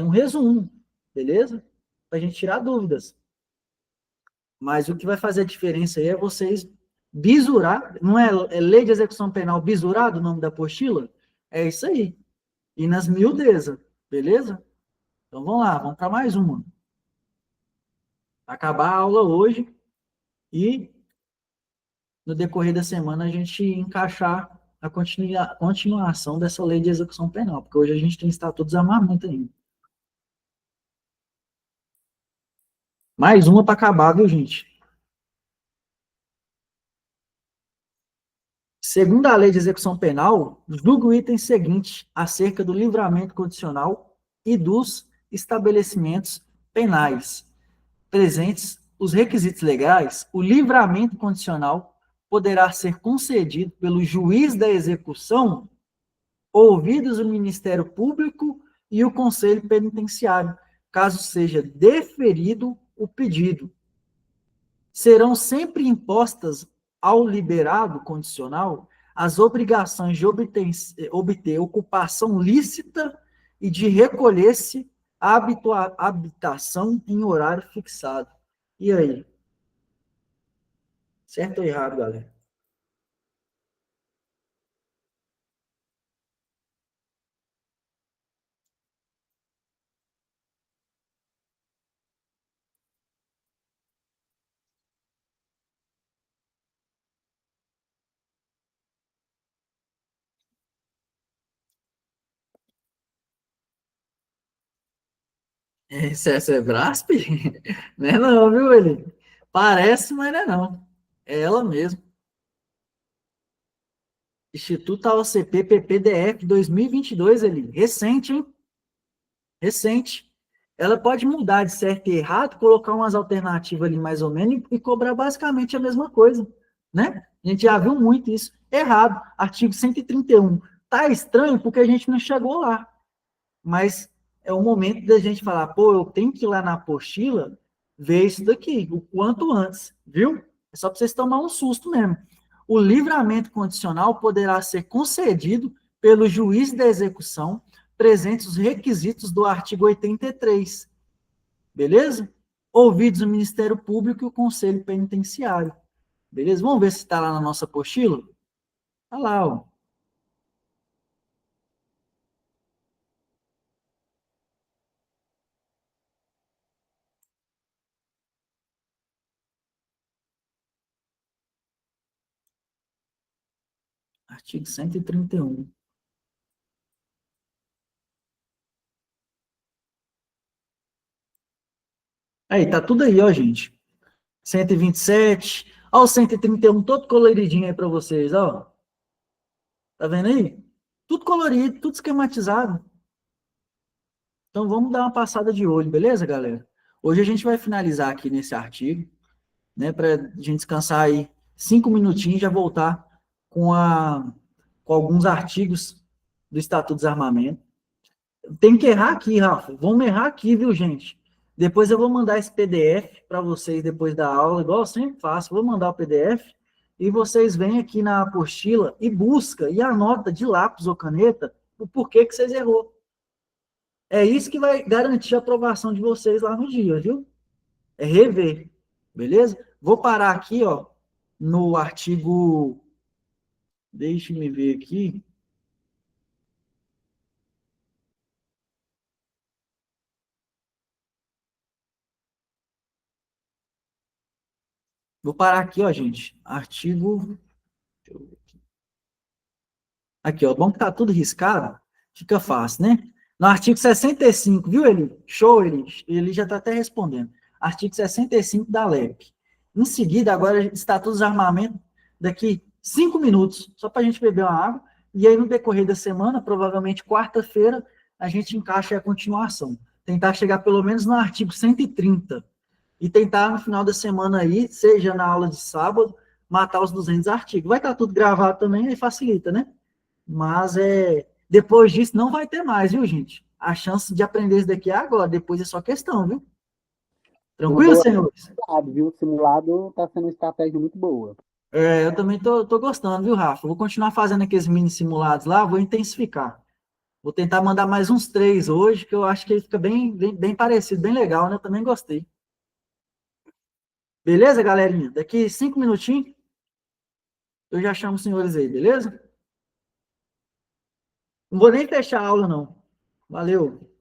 Speaker 1: um resumo, beleza? Para a gente tirar dúvidas. Mas o que vai fazer a diferença aí é vocês bisurar, não é lei de execução penal bisurado o nome da apostila? É isso aí. E nas miudezas, beleza? Então vamos lá, vamos para mais uma. Acabar a aula hoje e no decorrer da semana a gente encaixar a continuação dessa lei de execução penal, porque hoje a gente tem Estatuto de Desarmamento ainda. Mais uma para acabar, viu, gente? Segundo a Lei de Execução Penal, julga o item seguinte acerca do livramento condicional e dos estabelecimentos penais. Presentes os requisitos legais, o livramento condicional poderá ser concedido pelo juiz da execução, ouvidos o Ministério Público e o Conselho Penitenciário, caso seja deferido o pedido. Serão sempre impostas ao liberado condicional as obrigações de obter ocupação lícita e de recolher-se à habitação em horário fixado. E aí? Certo ou errado, galera? Essa é Brasp? Não é não, viu, ele? Parece, mas não é não. É ela mesmo. Instituto AOCP PPDF 2022, ele. Recente, hein? Recente. Ela pode mudar de certo e errado, colocar umas alternativas ali mais ou menos e cobrar basicamente a mesma coisa, né? A gente já viu muito isso. Errado. Artigo 131. Tá estranho porque a gente não chegou lá. Mas é o momento da gente falar, pô, eu tenho que ir lá na apostila ver isso daqui, o quanto antes, viu? É só para vocês tomar um susto mesmo. O livramento condicional poderá ser concedido pelo juiz da execução, presentes os requisitos do artigo 83. Beleza? Ouvidos o Ministério Público e o Conselho Penitenciário. Beleza? Vamos ver se está lá na nossa apostila? Está lá, ó. Artigo 131. Aí, tá tudo aí, ó, gente. 127. Ó, o 131 todo coloridinho aí para vocês, ó. Tá vendo aí? Tudo colorido, tudo esquematizado. Então vamos dar uma passada de olho, beleza, galera? Hoje a gente vai finalizar aqui nesse artigo, né, para a gente descansar aí 5 minutinhos e já voltar com alguns artigos do Estatuto do Desarmamento. Tem que errar aqui, Rafa. Vamos errar aqui, viu, gente? Depois eu vou mandar esse PDF para vocês depois da aula, igual eu sempre faço. Vou mandar o PDF e vocês vêm aqui na apostila e busca e anota de lápis ou caneta o porquê que vocês errou. É isso que vai garantir a aprovação de vocês lá no dia, viu? É rever, beleza? Vou parar aqui, ó, no artigo. Deixe-me ver aqui. Vou parar aqui, ó, gente. Artigo. Deixa eu ver aqui, ó. Bom que tá tudo riscado, fica fácil, né? No artigo 65, viu, Eli? Show, Eli. Ele já tá até respondendo. Artigo 65 da LEP. Em seguida, agora, Estatuto de Armamento, daqui 5 minutos, só para a gente beber uma água. E aí, no decorrer da semana, provavelmente quarta-feira, a gente encaixa a continuação. Tentar chegar pelo menos no artigo 130. E tentar, no final da semana aí, seja na aula de sábado, matar os 200 artigos. Vai estar tudo gravado também, aí facilita, né? Mas depois disso não vai ter mais, viu, gente? A chance de aprender isso daqui é agora, depois é só questão, viu? Tranquilo, senhores?
Speaker 2: Viu? O simulado está sendo uma estratégia muito boa.
Speaker 1: Eu também tô gostando, viu, Rafa? Vou continuar fazendo aqueles mini simulados lá, vou intensificar. Vou tentar mandar mais uns 3 hoje, que eu acho que fica bem parecido, bem legal, né? Eu também gostei. Beleza, galerinha? Daqui 5 minutinhos, eu já chamo os senhores aí, beleza? Não vou nem fechar a aula, não. Valeu.